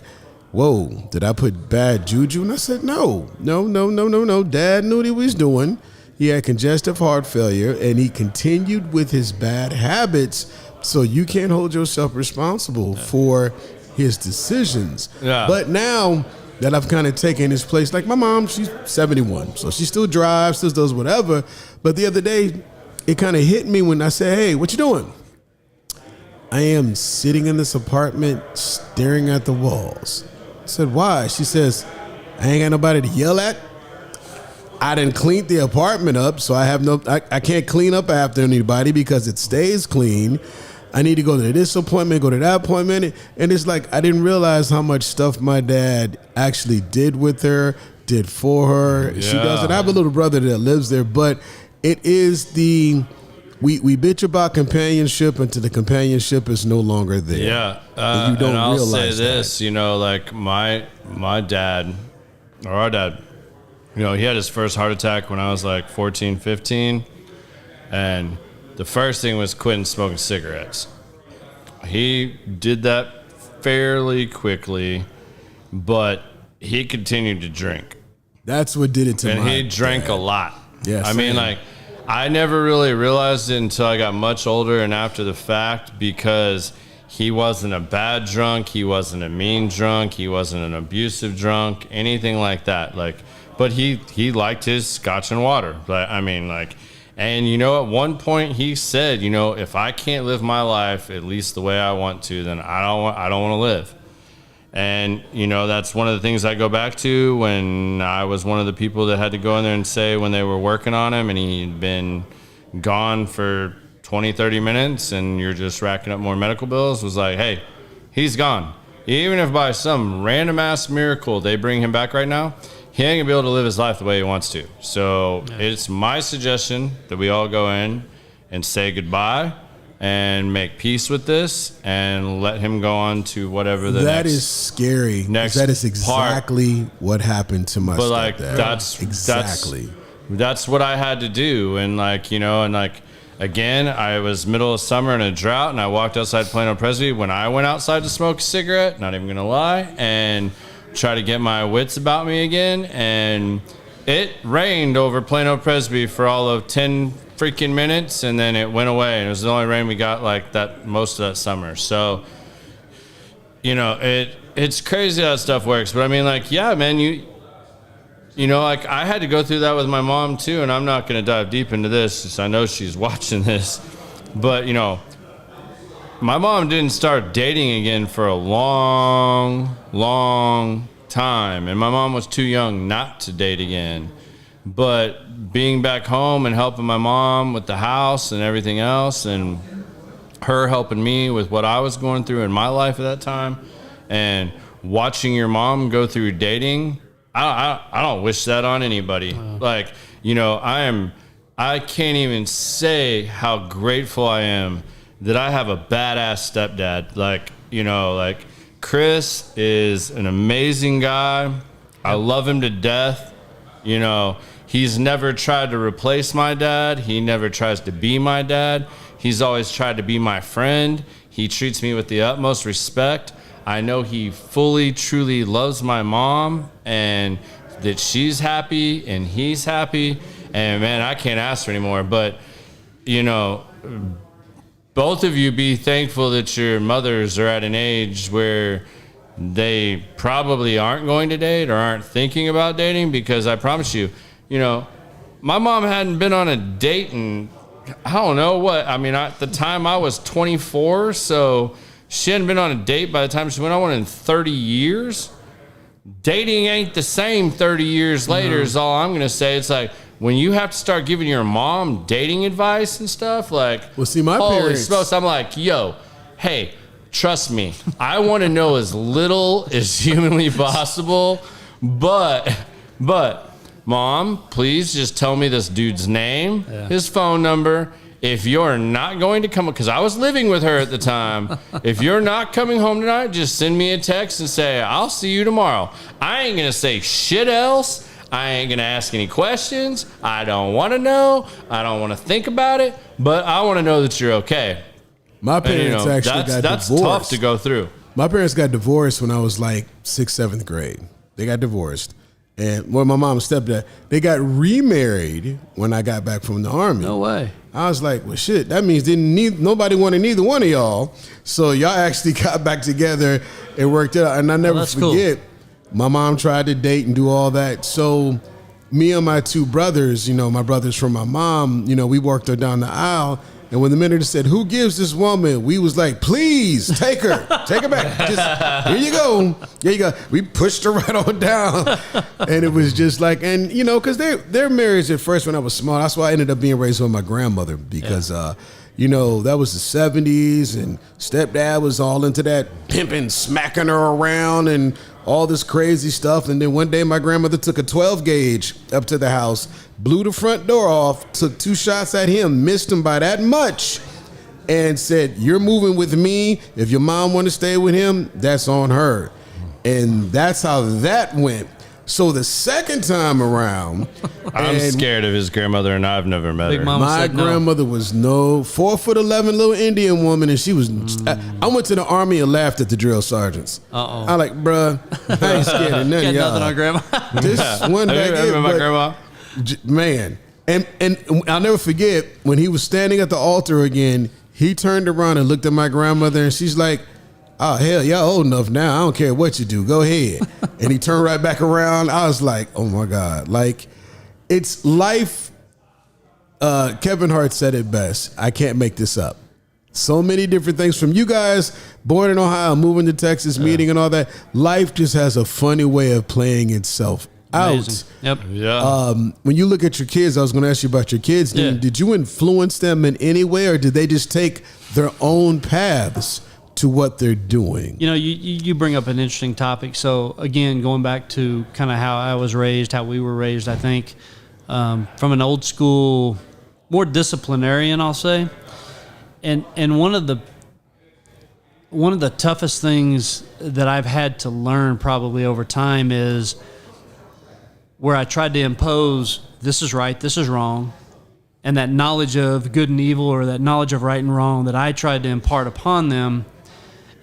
whoa, did I put bad juju? And I said, no. Dad knew what he was doing. He had congestive heart failure, and he continued with his bad habits, so you can't hold yourself responsible for his decisions. Yeah. But now that I've kind of taken his place, like my mom, she's 71, so she still drives, still does whatever. But the other day, it kind of hit me when I said, hey, what you doing? I am sitting in this apartment staring at the walls. I said, why? She says, I ain't got nobody to yell at. I didn't clean the apartment up, so I can't clean up after anybody because it stays clean. I need to go to this appointment, go to that appointment. And it's like, I didn't realize how much stuff my dad actually did with her, did for her. Yeah. She doesn't. I have a little brother that lives there, but it is we bitch about companionship until the companionship is no longer there. Yeah. And you don't and I'll realize say this, that. like my dad, or our dad, he had his first heart attack when I was like 14, 15. And the first thing was quitting smoking cigarettes. He did that fairly quickly, but he continued to drink. That's what did it to me. And he drank a lot. Yes. I mean, I never really realized it until I got much older and after the fact, because he wasn't a bad drunk, he wasn't a mean drunk, he wasn't an abusive drunk, anything like that. But he liked his scotch and water. And at one point he said, if I can't live my life at least the way I want to, then I don't want to live. And, that's one of the things I go back to when I was one of the people that had to go in there and say when they were working on him and he'd been gone for 20, 30 minutes and you're just racking up more medical bills, was like, hey, he's gone. Even if by some random ass miracle they bring him back right now, he ain't gonna be able to live his life the way he wants to. So It's my suggestion that we all go in and say goodbye and make peace with this and let him go on to whatever the that is scary. Next that is exactly part. What happened to my stepdad. That's what I had to do. And again, I was middle of summer in a drought and I walked outside Plano Presby. When I went outside to smoke a cigarette, not even gonna lie, and try to get my wits about me again, and it rained over Plano Presby for all of 10 freaking minutes, and then it went away, and it was the only rain we got like that most of that summer. So it's crazy how that stuff works. But I mean, yeah, man, I had to go through that with my mom too, and I'm not going to dive deep into this since I know she's watching this, but my mom didn't start dating again for a long, long time. And my mom was too young not to date again. But being back home and helping my mom with the house and everything else, and her helping me with what I was going through in my life at that time, and watching your mom go through dating, I don't wish that on anybody. I can't even say how grateful I am that I have a badass stepdad. Chris is an amazing guy. I love him to death. He's never tried to replace my dad. He never tries to be my dad. He's always tried to be my friend. He treats me with the utmost respect. I know he fully, truly loves my mom and that she's happy and he's happy. And man, I can't ask for any more. But, you know, both of you be thankful that your mothers are at an age where they probably aren't going to date or aren't thinking about dating, because I promise you, you know, my mom hadn't been on a date in, I don't know what. I mean, at the time I was 24, so she hadn't been on a date by the time she went on one in 30 years. Dating ain't the same 30 years later is all I'm going to say. It's like when you have to start giving your mom dating advice and stuff, like, well, see, my holy parents, smokes, I'm like, yo, hey, trust me, I want to know as little as humanly possible, but Mom, please just tell me this dude's name, his phone number. If you're not going to come, because I was living with her at the time, if you're not coming home tonight, just send me a text and say, I'll see you tomorrow. I ain't going to say shit else. I ain't going to ask any questions. I don't want to know. I don't want to think about it, but I want to know that you're okay. My parents got divorced. That's tough to go through. My parents got divorced when I was like 6th, 7th grade. They got divorced. And my mom and stepdad, they got remarried when I got back from the Army. No way. I was like, well, shit, that means nobody wanted neither one of y'all. So y'all actually got back together and worked it out. And I never forget, my mom tried to date and do all that. So me and my two brothers, you know, my brothers from my mom, you know, we worked her down the aisle. And when the manager said, who gives this woman? We was like, please, take her. Take her back. Just, here you go. Here you go. We pushed her right on down. And it was just like, and, you know, because they're married at first when I was small. That's why I ended up being raised with my grandmother because, you know, that was the 70s and stepdad was all into that pimping, smacking her around and all this crazy stuff. And then one day my grandmother took a 12 gauge up to the house, blew the front door off, took 2 shots at him, missed him by that much, and said, you're moving with me. If your mom want to stay with him, that's on her. And that's how that went. So the second time around, I'm scared of his grandmother, and I've never met her. My grandmother was 4'11" little Indian woman, and she was. I went to the Army and laughed at the drill sergeants. I'm like, bruh, I ain't scared of none of y'all. Nothing on grandma. This one back here, my grandma. Man, and I'll never forget when he was standing at the altar again. He turned around and looked at my grandmother, and she's like, oh, hell, y'all old enough now. I don't care what you do. Go ahead. And he turned right back around. I was like, oh, my God. Like, it's life. Kevin Hart said it best. I can't make this up. So many different things from you guys, born in Ohio, moving to Texas, meeting and all that. Life just has a funny way of playing itself out. Amazing. Yep. Yeah. When you look at your kids, I was going to ask you about your kids. Yeah. Did you influence them in any way, or did they just take their own paths to what they're doing? You know, you bring up an interesting topic. So again, going back to kind of how I was raised, how we were raised, I think from an old school, more disciplinarian, I'll say. And one of the toughest things that I've had to learn probably over time is where I tried to impose this is right, this is wrong, and that knowledge of good and evil, or that knowledge of right and wrong that I tried to impart upon them,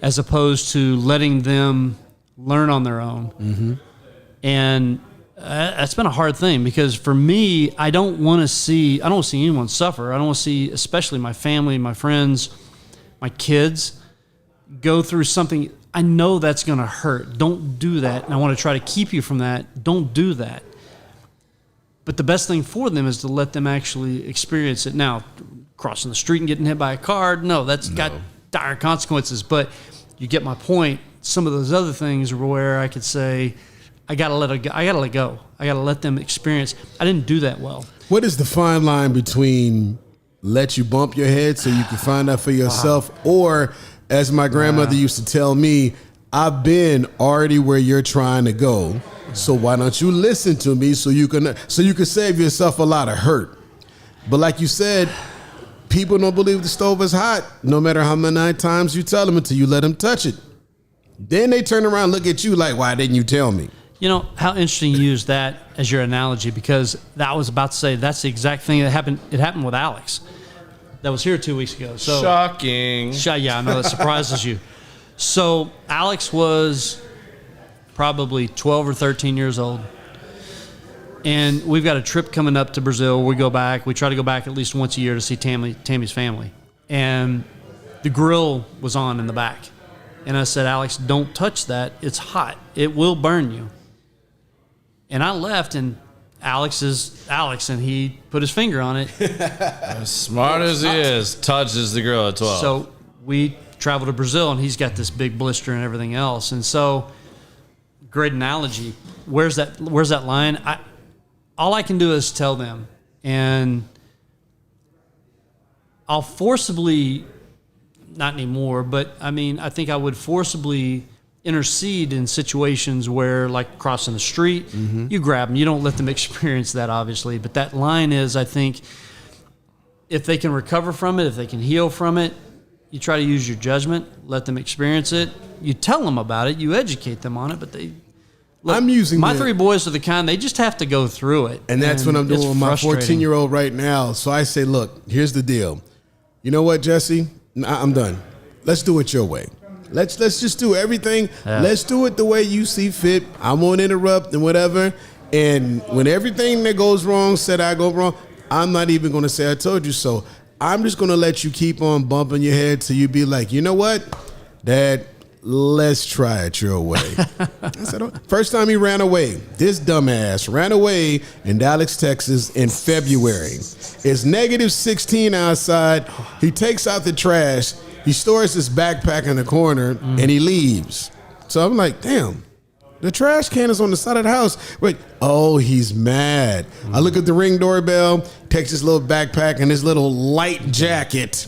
as opposed to letting them learn on their own. Mm-hmm. And that's been a hard thing, because for me, I don't want to see anyone suffer. I don't want to see, especially my family, my friends, my kids, go through something. I know that's going to hurt. Don't do that. And I want to try to keep you from that. Don't do that. But the best thing for them is to let them actually experience it. Now, crossing the street and getting hit by a car, that's got dire consequences. But you get my point. Some of those other things are where I could say, I gotta let go. I gotta let them experience. I didn't do that well. What is the fine line between let you bump your head so you can find out for yourself, or, as my grandmother used to tell me, I've been already where you're trying to go, so why don't you listen to me so you can save yourself a lot of hurt. But like you said, people don't believe the stove is hot, no matter how many times you tell them, until you let them touch it. Then they turn around and look at you like, why didn't you tell me? You know, how interesting you use that as your analogy, because I was about to say that's the exact thing that happened. It happened with Alex that was here 2 weeks ago. So shocking. Yeah, I know that surprises you. So Alex was probably 12 or 13 years old. And we've got a trip coming up to Brazil. We go back. We try to go back at least once a year to see Tammy's family. And the grill was on in the back. And I said, Alex, don't touch that. It's hot. It will burn you. And I left, and Alex is Alex, and he put his finger on it. As smart as he is, touches the grill at 12. So we travel to Brazil, and he's got this big blister and everything else. And so, great analogy. Where's that line? All I can do is tell them, and I'll forcibly, not anymore, but I mean, I think I would forcibly intercede in situations where, like crossing the street, you grab them. You don't let them experience that, obviously. But that line is, I think, if they can recover from it, if they can heal from it, you try to use your judgment, let them experience it. You tell them about it, you educate them on it, but they... Look, I'm using my three boys are the kind, they just have to go through it. And that's what I'm doing with my 14-year-old right now. So I say, look, here's the deal. You know what, Jesse? I'm done. Let's do it your way. Let's just do everything. Yeah. Let's do it the way you see fit. I won't interrupt and whatever. And when everything that goes wrong said I go wrong, I'm not even going to say I told you so. I'm just going to let you keep on bumping your head till you be like, you know what, Dad, let's try it your way. I said, oh. First time he ran away, this dumbass ran away in Dallas, Texas in February. It's negative 16 outside. He takes out the trash. He stores his backpack in the corner and he leaves. So I'm like, damn, the trash can is on the side of the house. Wait, oh, he's mad. I look at the Ring doorbell, takes his little backpack and his little light jacket.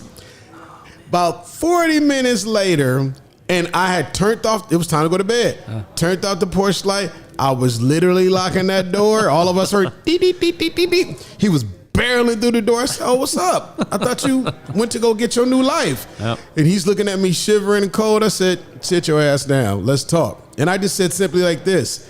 About 40 minutes later, and I had turned off, it was time to go to bed. Turned off the porch light. I was literally locking that door. All of us heard beep, beep, beep, beep, beep, beep. He was barreling through the door. I said, oh, what's up? I thought you went to go get your new life. Yep. And he's looking at me shivering and cold. I said, sit your ass down. Let's talk. And I just said simply like this.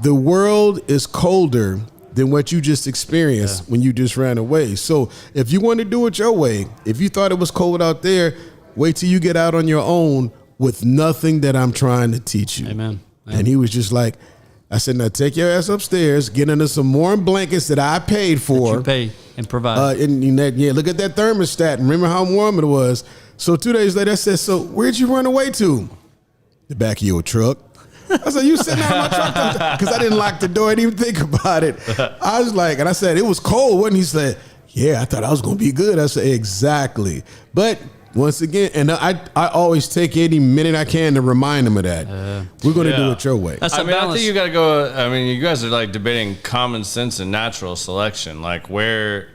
The world is colder than what you just experienced when you just ran away. So if you want to do it your way, if you thought it was cold out there, wait till you get out on your own with nothing that I'm trying to teach you. Amen. And he was just like, I said, now take your ass upstairs, get into some warm blankets that I paid for. That you pay and provide. Look at that thermostat. Remember how warm it was. So 2 days later, I said, so where'd you run away to? The back of your truck. I said, you sitting out of my truck? Because I didn't lock the door. I didn't even think about it. I was like, and I said, it was cold, wasn't he? He said, yeah, I thought I was going to be good. I said, exactly. But once again, and I always take any minute I can to remind them of that. We're going to do it your way. I think you got to go. I mean, you guys are like debating common sense and natural selection. Like where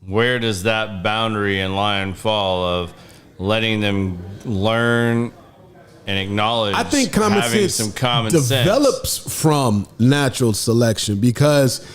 does that boundary and line fall of letting them learn and acknowledge? I think common sense develops from natural selection because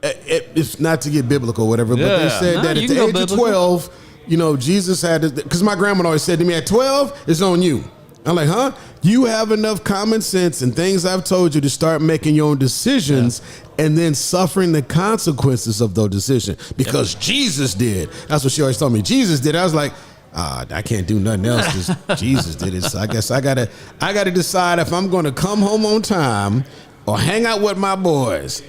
it's not to get biblical or whatever, but they said that at the age of 12, you know, Jesus had to, because my grandma always said to me, at 12, it's on you. I'm like, huh? You have enough common sense and things I've told you to start making your own decisions and then suffering the consequences of those decisions because Jesus did. That's what she always told me. Jesus did. I was like, I can't do nothing else because Jesus did it. So I guess I gotta decide if I'm going to come home on time or hang out with my boys.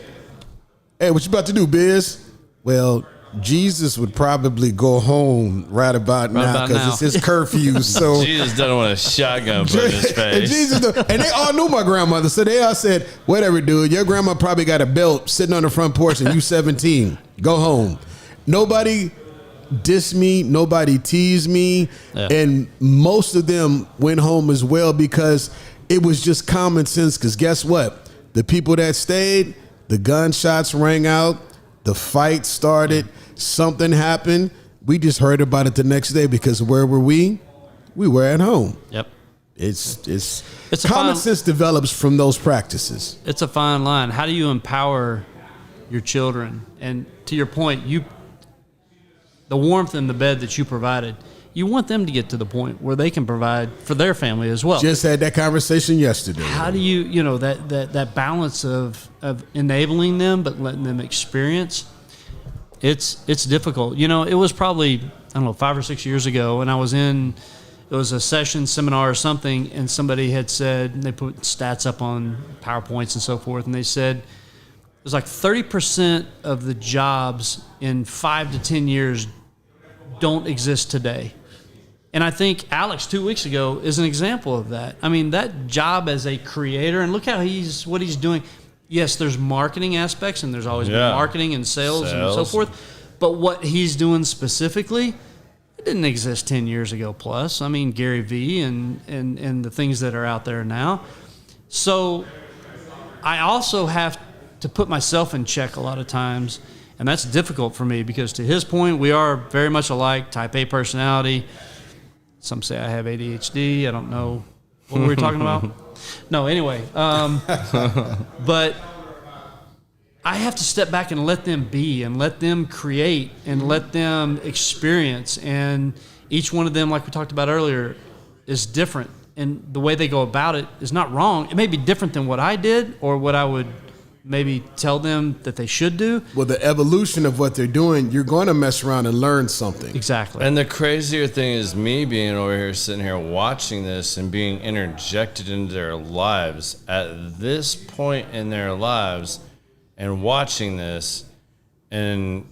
Hey, what you about to do, Biz? Well, Jesus would probably go home right about now because it's his curfew. So Jesus doesn't want a shotgun put in his face. And they all knew my grandmother, so they all said, "Whatever, dude. Your grandma probably got a belt sitting on the front porch, and you 17. Go home." Nobody dissed me. Nobody teased me, and most of them went home as well because it was just common sense. Because guess what? The people that stayed, the gunshots rang out, the fight started. Something happened. We just heard about it the next day because where were we? We were at home. Yep. It's common sense develops from those practices. It's a fine line. How do you empower your children? And to your point, the warmth in the bed that you provided, you want them to get to the point where they can provide for their family as well. Just had that conversation yesterday. How do you that balance of enabling them but letting them experience? It's difficult. You know, it was probably, 5 or 6 years ago, and I was it was a seminar or something, and somebody had said, they put stats up on PowerPoints and so forth, and they said, There's like 30% of the jobs in 5 to 10 years don't exist today. And I think Alex 2 weeks ago is an example of that. I mean, that job as a creator, and look how what he's doing. Yes, there's marketing aspects, and there's always been marketing and sales and so forth. But what he's doing specifically, it didn't exist 10 years ago plus. I mean, Gary Vee and the things that are out there now. So I also have to put myself in check a lot of times, and that's difficult for me because to his point, we are very much alike, type A personality. Some say I have ADHD. I don't know what we were talking about. No, anyway. But I have to step back and let them be and let them create and let them experience. And each one of them, like we talked about earlier, is different. And the way they go about it is not wrong. It may be different than what I did or what I would maybe tell them that they should do. Well, the evolution of what they're doing, you're going to mess around and learn something. Exactly. And the crazier thing is me being over here, sitting here watching this and being interjected into their lives at this point in their lives and watching this and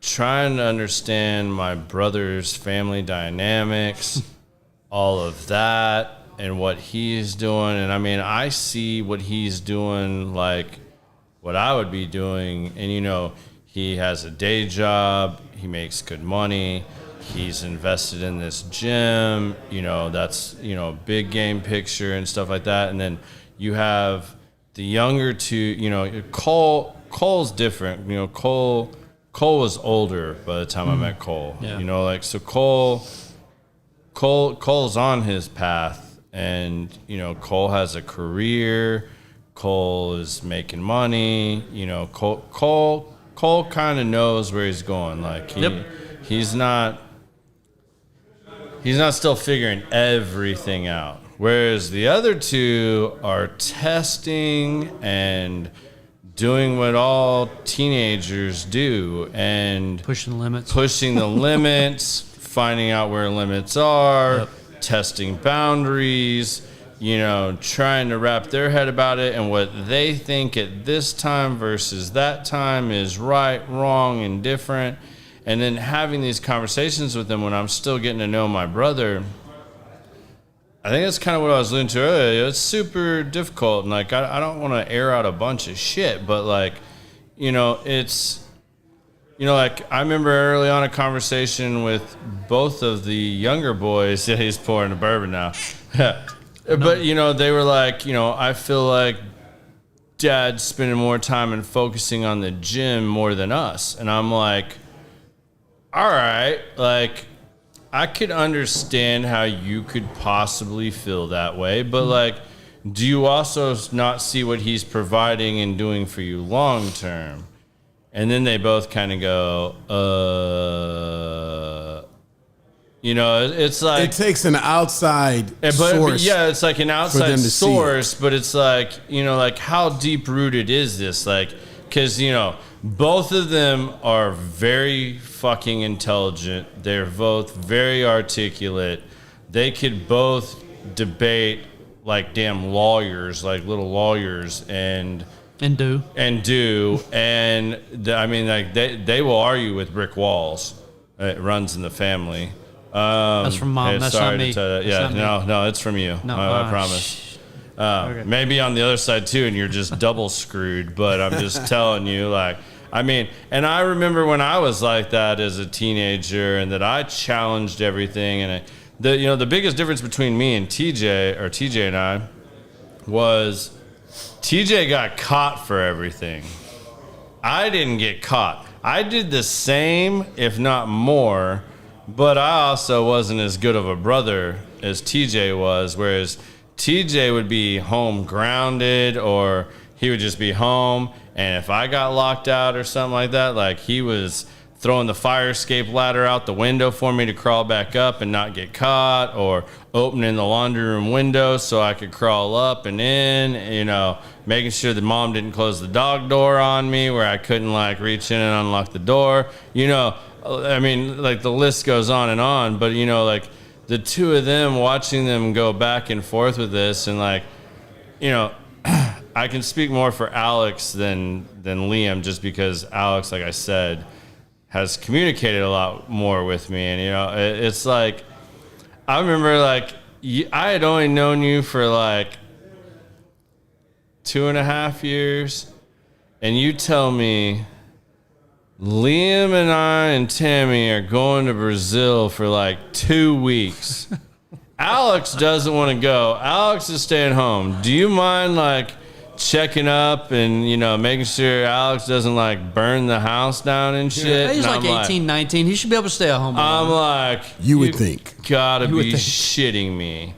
trying to understand my brother's family dynamics, all of that, and what he's doing. And I mean, I see what he's doing like what I would be doing. And, you know, he has a day job. He makes good money. He's invested in this gym. You know, that's, you know, big game picture and stuff like that. And then you have the younger two, you know, Cole's different. You know, Cole was older by the time I met Cole. Yeah. You know, like, so Cole's on his path, and, you know, Cole has a career. Cole is making money. You know, Cole kind of knows where he's going. Like, he's not still figuring everything out. Whereas the other two are testing and doing what all teenagers do and pushing the limits, finding out where limits are, testing boundaries, you know, trying to wrap their head about it and what they think at this time versus that time is right, wrong, and different. And then having these conversations with them when I'm still getting to know my brother, I think that's kind of what I was alluding to earlier. It's super difficult. And, like, I don't want to air out a bunch of shit, but, like, you know, it's, you know, like, I remember early on a conversation with both of the younger boys. Yeah, he's pouring the bourbon now. But, you know, they were like, you know, I feel like Dad's spending more time and focusing on the gym more than us. And I'm like, all right, like, I could understand how you could possibly feel that way. But, like, do you also not see what he's providing and doing for you long term? And then they both kind of go, you know, it's like... It takes an outside source. Yeah, it's like an outside source, but it's like, you know, like, how deep-rooted is this? Like, because, you know, both of them are very fucking intelligent. They're both very articulate. They could both debate like damn lawyers, like little lawyers, and do. And I mean, like, they will argue with brick walls. It runs in the family. That's from Mom. That's not me. Yeah, no, it's from you. No, I promise. Okay. Maybe on the other side too, and you're just double screwed. But I'm just telling you, like, I mean, and I remember when I was like that as a teenager, and that I challenged everything. And the biggest difference between me and TJ and I, was TJ got caught for everything. I didn't get caught. I did the same, if not more. But I also wasn't as good of a brother as TJ was, whereas TJ would be home grounded, or he would just be home. And if I got locked out or something like that, like, he was throwing the fire escape ladder out the window for me to crawl back up and not get caught, or opening the laundry room window so I could crawl up and in, you know, making sure that Mom didn't close the dog door on me where I couldn't, like, reach in and unlock the door, you know. I mean, like, the list goes on, but, you know, like, the two of them, watching them go back and forth with this, and, like, you know, I can speak more for Alex than Liam, just because Alex, like I said, has communicated a lot more with me. And, you know, it's like, I remember, like, I had only known you for, like, 2.5 years, and you tell me Liam and I and Tammy are going to Brazil for, like, 2 weeks. Alex doesn't want to go. Alex is staying home. Do you mind, like, checking up and, you know, making sure Alex doesn't, like, burn the house down and shit? He's and like 18, 19. He should be able to stay at home. I'm like, You would think. Gotta be shitting me.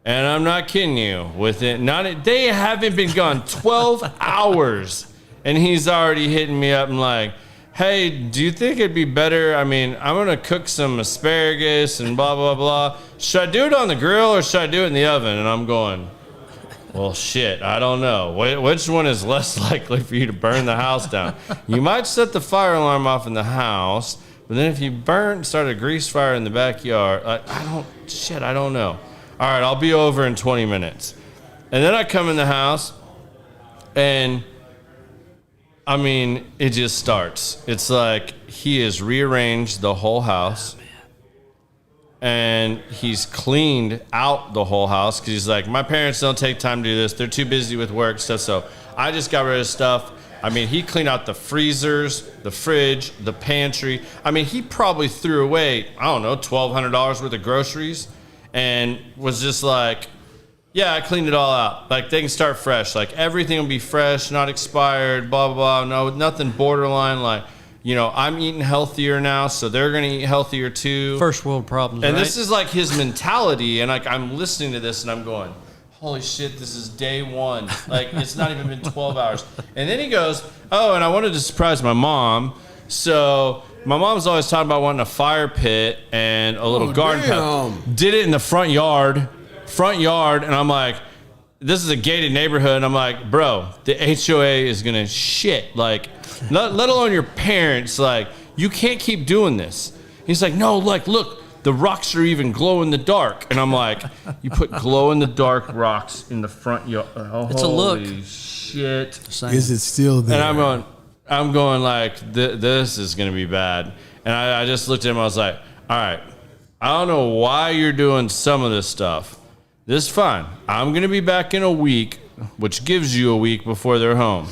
And I'm not kidding you with it. They haven't been gone 12 hours. And he's already hitting me up and like, hey, do you think it'd be better? I mean, I'm going to cook some asparagus and blah, blah, blah. Should I do it on the grill or should I do it in the oven? And I'm going, well, shit, I don't know. Which one is less likely for you to burn the house down? You might set the fire alarm off in the house, but then if you start a grease fire in the backyard, I don't know. All right, I'll be over in 20 minutes. And then I come in the house, and, I mean, it just starts. It's like he has rearranged the whole house, and he's cleaned out the whole house because he's like, my parents don't take time to do this. They're too busy with work stuff, so I just got rid of stuff. I mean, he cleaned out the freezers, the fridge, the pantry. I mean, he probably threw away, I don't know, $1,200 worth of groceries. And was just like, yeah, I cleaned it all out. Like, they can start fresh. Like, everything will be fresh, not expired, blah, blah, blah. No, nothing borderline. Like, you know, I'm eating healthier now, so they're going to eat healthier too. First world problems, and right? this is like his mentality. And like, I'm listening to this and I'm going, holy shit, this is day one. Like, it's not even been 12 hours. And then he goes, oh, and I wanted to surprise my mom. So my mom's always talking about wanting a fire pit and a little garden patch. Did it in the front yard, and I'm like, this is a gated neighborhood, and I'm like, bro, the HOA is gonna shit. Like, let alone your parents. Like, you can't keep doing this. He's like, no, like, look, the rocks are even glow in the dark, and I'm like, you put glow in the dark rocks in the front yard. Oh, it's a look. Holy shit! Is it still there? And I'm going like, this is going to be bad. And I just looked at him. I was like, all right, I don't know why you're doing some of this stuff. This is fine. I'm going to be back in a week, which gives you a week before they're home.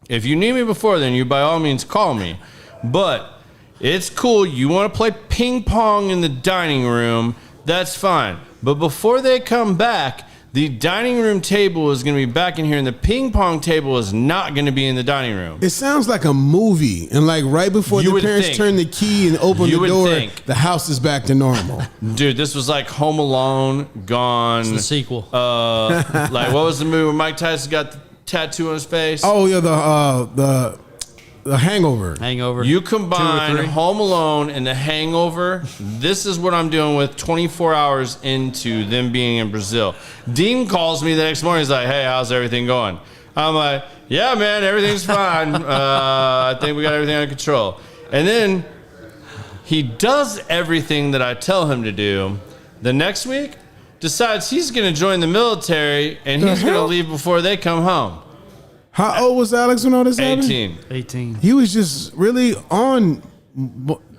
If you need me before then, you by all means call me. But it's cool. You want to play ping pong in the dining room, that's fine. But before they come back, the dining room table is going to be back in here, and the ping pong table is not going to be in the dining room. It sounds like a movie, and like right before the parents turn the key and open the door, the house is back to normal. Dude, this was like Home Alone gone. It's the sequel. Like, what was the movie where Mike Tyson got the tattoo on his face? Oh yeah, the Hangover. Hangover. You combine Home Alone and The Hangover. This is what I'm doing with 24 hours into them being in Brazil. Dean calls me the next morning. He's like, hey, how's everything going? I'm like, yeah, man, everything's fine. I think we got everything under control. And then he does everything that I tell him to do. The next week, decides he's going to join the military and he's going to leave before they come home. How old was Alex when all this happened? 18. He was just really on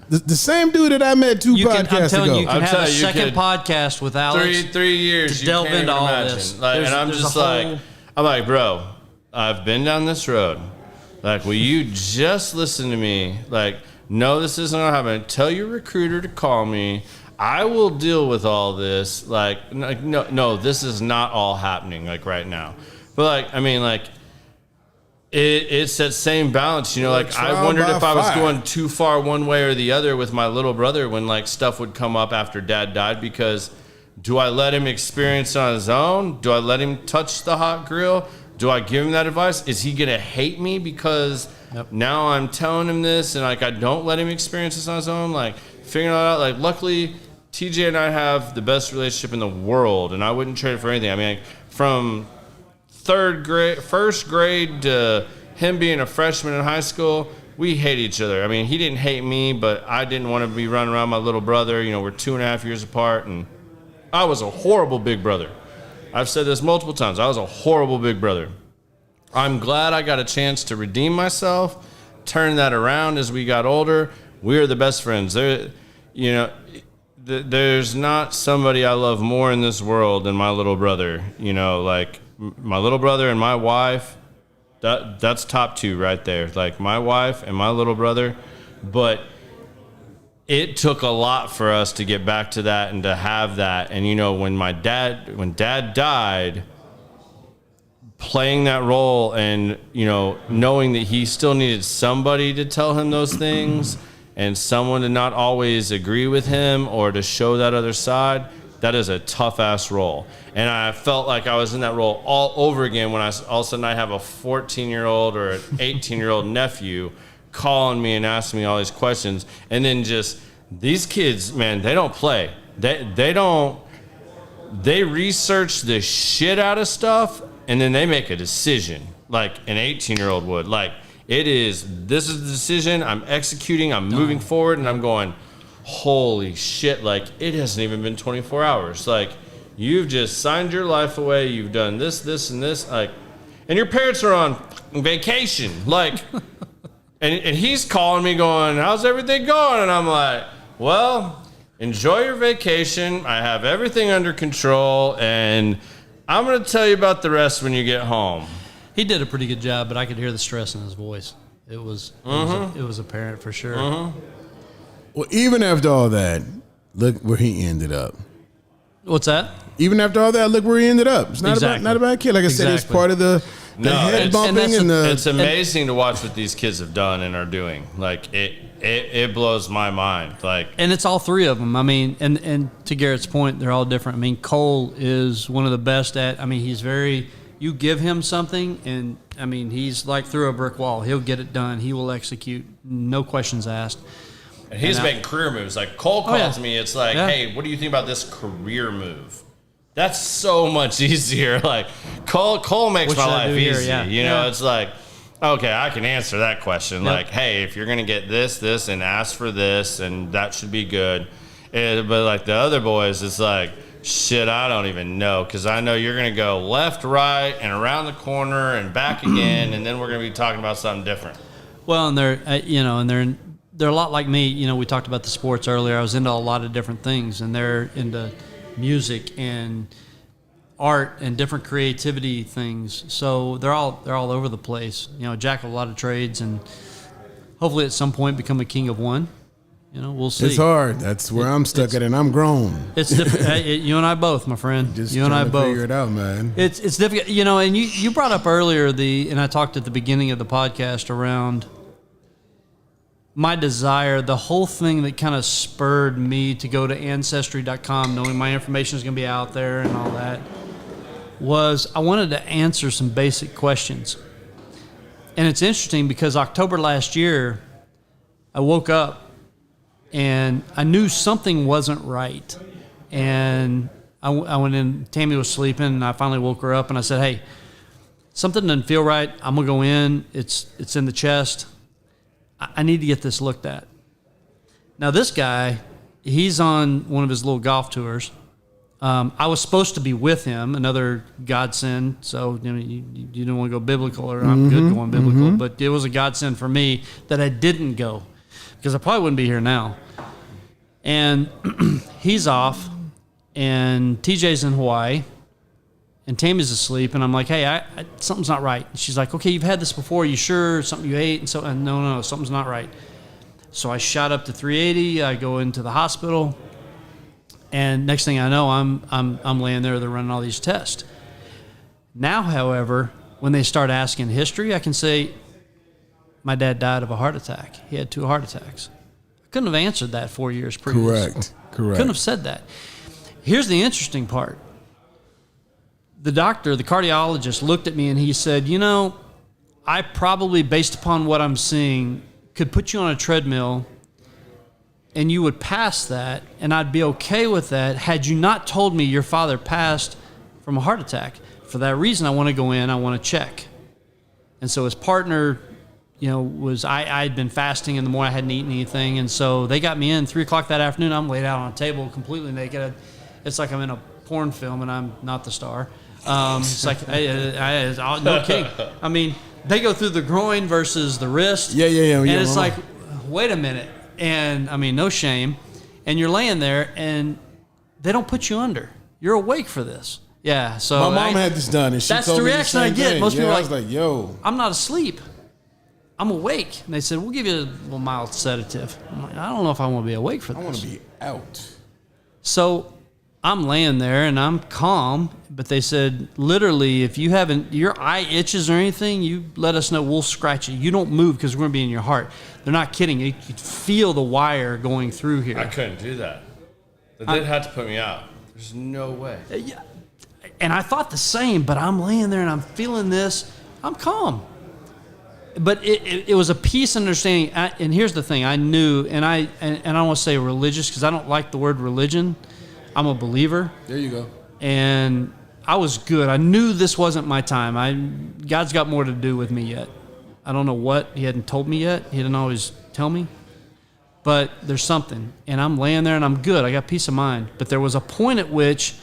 the same dude that I met two podcasts I'm telling ago. you, you can have a second podcast with Alex. Three years to delve into all this. Like, and I'm just like, bro, I've been down this road. Like, will you just listen to me? Like, no, this isn't gonna happen. Tell your recruiter to call me. I will deal with all this. Like, no, this is not all happening like right now. But like, I mean, like. It's that same balance, you know, like I wondered if I was going too far one way or the other with my little brother when like stuff would come up after dad died, because do I let him experience it on his own? Do I let him touch the hot grill? Do I give him that advice? Is he going to hate me because now I'm telling him this and like I don't let him experience this on his own? Like figuring it out. Like luckily TJ and I have the best relationship in the world and I wouldn't trade it for anything. I mean, like, from first grade to him being a freshman in high school, we hate each other. I mean, he didn't hate me, but I didn't want to be running around my little brother. You know, we're 2.5 years apart, and I was a horrible big brother. I've said this multiple times. I was a horrible big brother. I'm glad I got a chance to redeem myself, turn that around as we got older. We are the best friends. There's not somebody I love more in this world than my little brother. Like my little brother and my wife, that's top two right there. Like my wife and my little brother. But it took a lot for us to get back to that and to have that. And, when dad died, playing that role and, knowing that he still needed somebody to tell him those things and someone to not always agree with him or to show that other side, that is a tough-ass role. And I felt like I was in that role all over again when all of a sudden I have a 14-year-old or an 18-year-old nephew calling me and asking me all these questions. And then just these kids, man, they don't play. They research the shit out of stuff and then they make a decision like an 18-year-old would. Like, this is the decision, I'm executing, I'm moving forward, and I'm going, holy shit, like, it hasn't even been 24 hours. Like, you've just signed your life away, you've done this, this, and this, like, and your parents are on vacation, like, and he's calling me going, how's everything going? And I'm like, well, enjoy your vacation, I have everything under control, and I'm going to tell you about the rest when you get home. He did a pretty good job, but I could hear the stress in his voice. It was apparent for sure. Well, even after all that, look where he ended up. What's that? Even after all that, look where he ended up. It's not not a bad kid. Like I said, it's part of the head bumping and the. It's amazing to watch what these kids have done and are doing. Like it blows my mind. Like, and it's all three of them. I mean, and to Garrett's point, they're all different. I mean, Cole is one of the best at. I mean, he's very. You give him something, and I mean, he's like through a brick wall. He'll get it done. He will execute, no questions asked. And he's making career moves. Like Cole calls me, it's like, hey, what do you think about this career move? That's so much easier. Like Cole makes my life easy. It's like, okay, I can answer that question. Like, hey, if you're gonna get this, and ask for this, and that should be good. But like the other boys, it's like, shit, I don't even know, because I know you're going to go left, right, and around the corner and back again, and then we're going to be talking about something different. Well, and they're a lot like me. We talked about the sports earlier. I was into a lot of different things, and they're into music and art and different creativity things. So they're all over the place. Jack of a lot of trades, and hopefully at some point become a king of one. We'll see. It's hard. That's where I'm stuck at, and I'm grown. It's different. You and I both, my friend. You and I both figure it out, man. It's difficult. And you brought up earlier and I talked at the beginning of the podcast around my desire, the whole thing that kind of spurred me to go to Ancestry.com, knowing my information is going to be out there and all that, was I wanted to answer some basic questions. And it's interesting because October last year, I woke up and I knew something wasn't right. And I went in, Tammy was sleeping, and I finally woke her up, and I said, hey, something doesn't feel right. I'm going to go in. It's in the chest. I need to get this looked at. Now, this guy, he's on one of his little golf tours. I was supposed to be with him, another godsend. So, you didn't want to go biblical, or I'm good going biblical, but it was a godsend for me that I didn't go, because I probably wouldn't be here now. And he's off, and TJ's in Hawaii, and Tammy's asleep, and I'm like, hey, something's not right. And she's like, okay, you've had this before. You sure? Something you ate? And no, something's not right. So I shot up to 380. I go into the hospital, and next thing I know, I'm laying there. They're running all these tests. Now, however, when they start asking history, I can say, my dad died of a heart attack. He had 2 heart attacks. I couldn't have answered that 4 years previous. Correct. Couldn't have said that. Here's the interesting part. The doctor, the cardiologist, looked at me and he said, I probably, based upon what I'm seeing, could put you on a treadmill and you would pass that, and I'd be okay with that had you not told me your father passed from a heart attack. For that reason, I want to go in, I want to check. And so his partner, I'd been fasting in the morning, I hadn't eaten anything, and so they got me in 3 o'clock that afternoon. I'm laid out on a table completely naked. It's like I'm in a porn film and I'm not the star. It's like, no kidding. I mean, they go through the groin versus the wrist. Yeah. And it's like, wait a minute. And I mean, no shame. And you're laying there and they don't put you under. You're awake for this. Yeah. So my mom had this done, and she that's told the me reaction the I same get. thing. Most people are I was like, yo, I'm not asleep. I'm awake. And they said, we'll give you a little mild sedative. I'm like, I don't know if I want to be awake for this. I want to be out. So I'm laying there and I'm calm, but they said, literally, if you haven't, your eye itches or anything, you let us know, we'll scratch it. You don't move because we're going to be in your heart. They're not kidding. You could feel the wire going through here. I couldn't do that. They'd have to put me out. There's no way. Yeah. And I thought the same, but I'm laying there and I'm feeling this. I'm calm. But it was a peace and understanding. And here's the thing. I knew, and I don't want to say religious because I don't like the word religion. I'm a believer. There you go. And I was good. I knew this wasn't my time. God's got more to do with me yet. I don't know what. He hadn't told me yet. He didn't always tell me. But there's something. And I'm laying there and I'm good. I got peace of mind. But there was a point at which,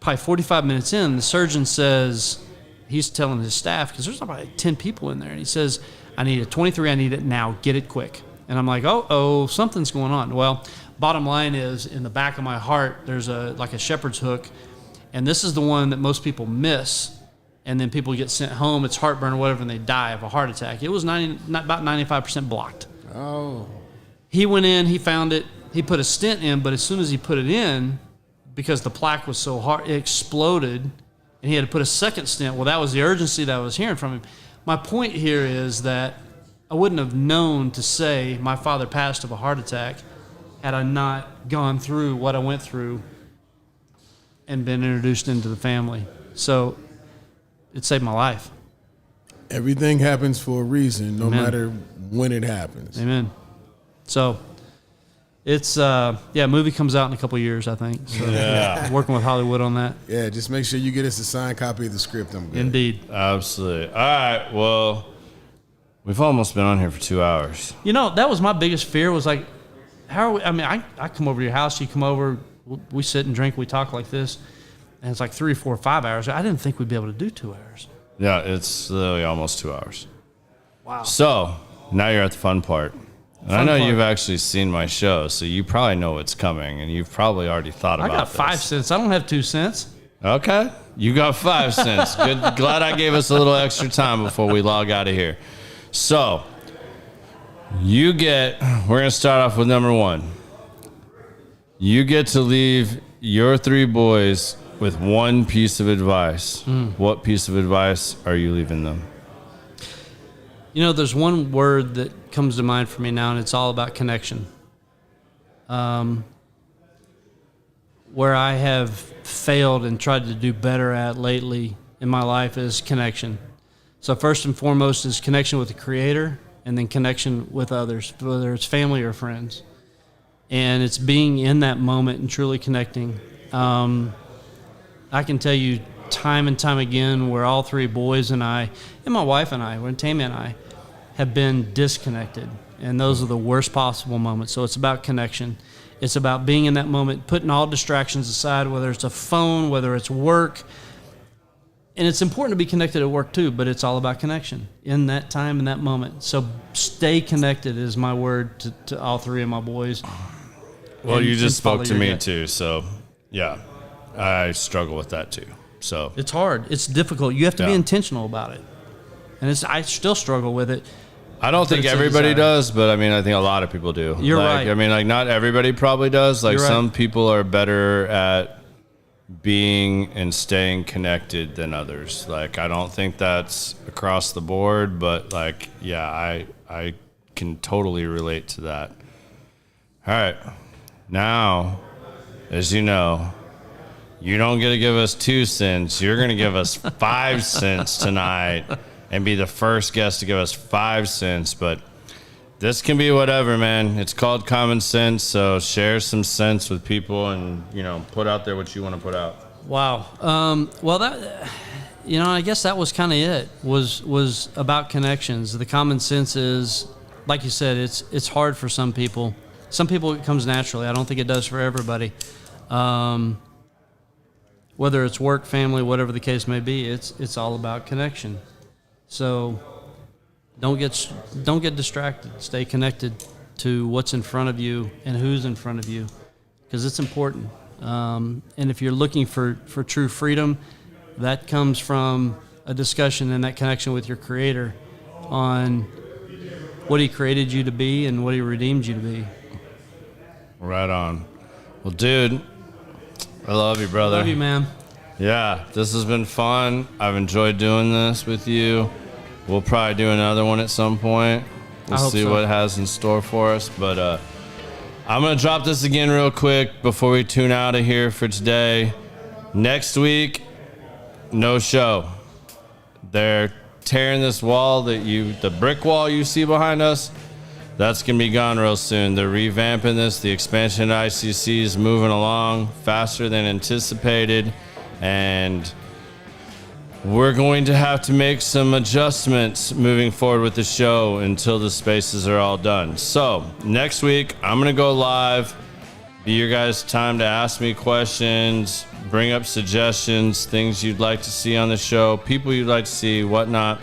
probably 45 minutes in, the surgeon says, he's telling his staff, because there's about 10 people in there, and he says, I need a 23, I need it now, get it quick. And I'm like, oh, something's going on. Well, bottom line is, in the back of my heart, there's like a shepherd's hook, and this is the one that most people miss, and then people get sent home, it's heartburn or whatever, and they die of a heart attack. It was about 95% blocked. Oh. He went in, he found it, he put a stent in, but as soon as he put it in, because the plaque was so hard, it exploded, and he had to put a second stent. Well, that was the urgency that I was hearing from him. My point here is that I wouldn't have known to say my father passed of a heart attack had I not gone through what I went through and been introduced into the family. So it saved my life. Everything happens for a reason, no Amen. matter when it happens. Amen. So it's, movie comes out in a couple of years, I think. So Yeah. working with Hollywood on that. Yeah, just make sure you get us a signed copy of the script. I'm good. Indeed. Absolutely. All right. Well, we've almost been on here for 2 hours. You know, that was my biggest fear was like, how are we, I mean, I come over to your house, you come over, we sit and drink, we talk like this, and it's like 3 or 4 or 5 hours. I didn't think we'd be able to do 2 hours. Yeah, it's literally almost 2 hours. Wow. So now you're at the fun part. And I know you've actually seen my show, so you probably know what's coming, and you've probably already thought about I got this. 5 cents. I don't have 2 cents. Okay. You got 5 cents. Good. Glad I gave us a little extra time before we log out of here. So, we're going to start off with number 1. You get to leave your 3 boys with one piece of advice. What piece of advice are you leaving them? You know, there's one word that comes to mind for me now, and it's all about connection. Where I have failed and tried to do better at lately in my life is connection. So first and foremost is connection with the Creator, and then connection with others, whether it's family or friends. And it's being in that moment and truly connecting. I can tell you time and time again where all 3 boys and I, and my wife and I, when Tammy and I, have been disconnected. And those are the worst possible moments. So it's about connection. It's about being in that moment, putting all distractions aside, whether it's a phone, whether it's work. And it's important to be connected at work too, but it's all about connection in that time, in that moment. So stay connected is my word to all 3 of my boys. Well, you just spoke to me gut. too, so yeah, I struggle with that too. So It's hard. It's difficult. You have to be Yeah. intentional about it. And I still struggle with it. I don't think it's a everybody desire. does, but I mean, I think a lot of people do. You're like, right. I mean, like not everybody probably does. Like You're right. some people are better at being and staying connected than others. Like I don't think that's across the board, but like, yeah, I can totally relate to that. All right. Now, as you know, you don't get to give us 2 cents. You're going to give us 5 cents tonight and be the first guest to give us 5 cents. But this can be whatever, man. It's called common sense. So share some sense with people and, put out there what you want to put out. Wow. Well, that, I guess that was kind of it, was about connections. The common sense is, like you said, it's hard for some people. Some people it comes naturally. I don't think it does for everybody. whether it's work, family, whatever the case may be, it's all about connection. So don't get distracted. Stay connected to what's in front of you and who's in front of you, because it's important. And if you're looking for true freedom, that comes from a discussion and that connection with your Creator on what He created you to be and what He redeemed you to be. Right on. Well, dude, I love you, brother. Love you, man. Yeah, this has been fun. I've enjoyed doing this with you. We'll probably do another one at some point. We'll see what it has in store for us. But I'm going to drop this again real quick before we tune out of here for today. Next week, no show. They're tearing this wall the brick wall you see behind us. That's going to be gone real soon. They're revamping this. The expansion at ICC is moving along faster than anticipated. And we're going to have to make some adjustments moving forward with the show until the spaces are all done. So next week, I'm going to go live. Be your guys' time to ask me questions, bring up suggestions, things you'd like to see on the show, people you'd like to see, whatnot.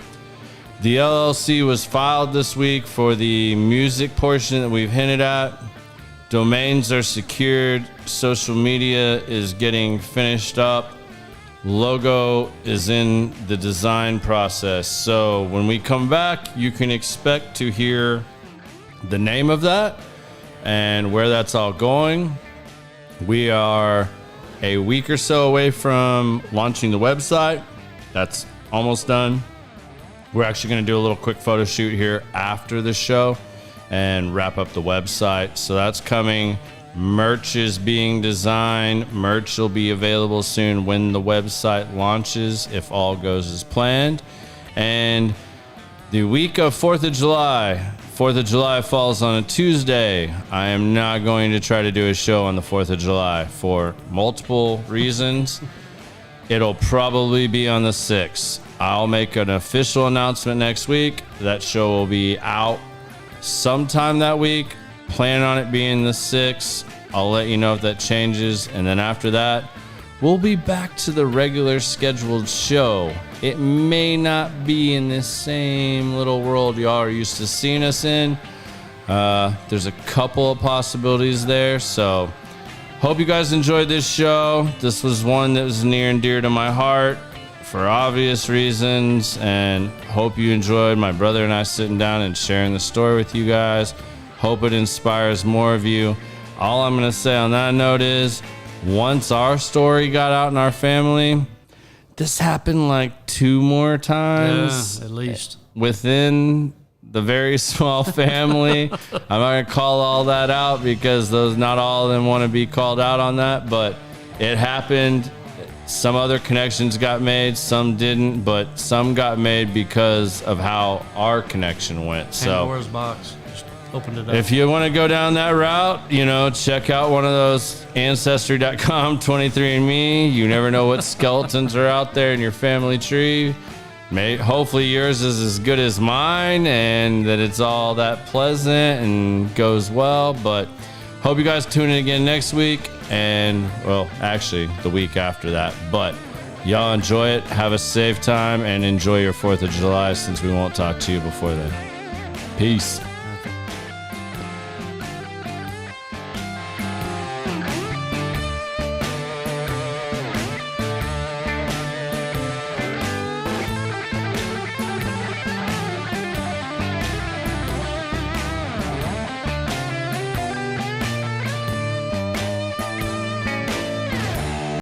The LLC was filed this week for the music portion that we've hinted at. Domains are secured. Social media is getting finished up. Logo is in the design process. So when we come back, you can expect to hear the name of that and where that's all going. We are a week or so away from launching the website. That's almost done. We're actually going to do a little quick photo shoot here after the show and wrap up the website. So that's coming. Merch is being designed. Merch will be available soon when the website launches, if all goes as planned. And the week of 4th of July, 4th of July falls on a Tuesday. I am not going to try to do a show on the 4th of July for multiple reasons. It'll probably be on the 6th. I'll make an official announcement next week. That show will be out sometime that week. Plan on it being the 6th. I'll let you know if that changes. And then after that, we'll be back to the regular scheduled show. It may not be in this same little world y'all are used to seeing us in. There's a couple of possibilities there. So hope you guys enjoyed this show. This was one that was near and dear to my heart for obvious reasons, and hope you enjoyed my brother and I sitting down and sharing the story with you guys. Hope it inspires more of you. All I'm going to say on that note is, once our story got out in our family, this happened like 2 more times. Yeah, at least. Within the very small family. I'm not going to call all that out because not all of them want to be called out on that, but it happened. Some other connections got made, some didn't, but some got made because of how our connection went. So Pandora's box. Just opened it up. if you want to go down that route, check out one of those Ancestry.com 23andMe. You never know what skeletons are out there in your family tree. Hopefully yours is as good as mine and that it's all that pleasant and goes well. But hope you guys tune in again next week. And, well, actually, the week after that. But y'all enjoy it. Have a safe time and enjoy your 4th of July since we won't talk to you before then. Peace.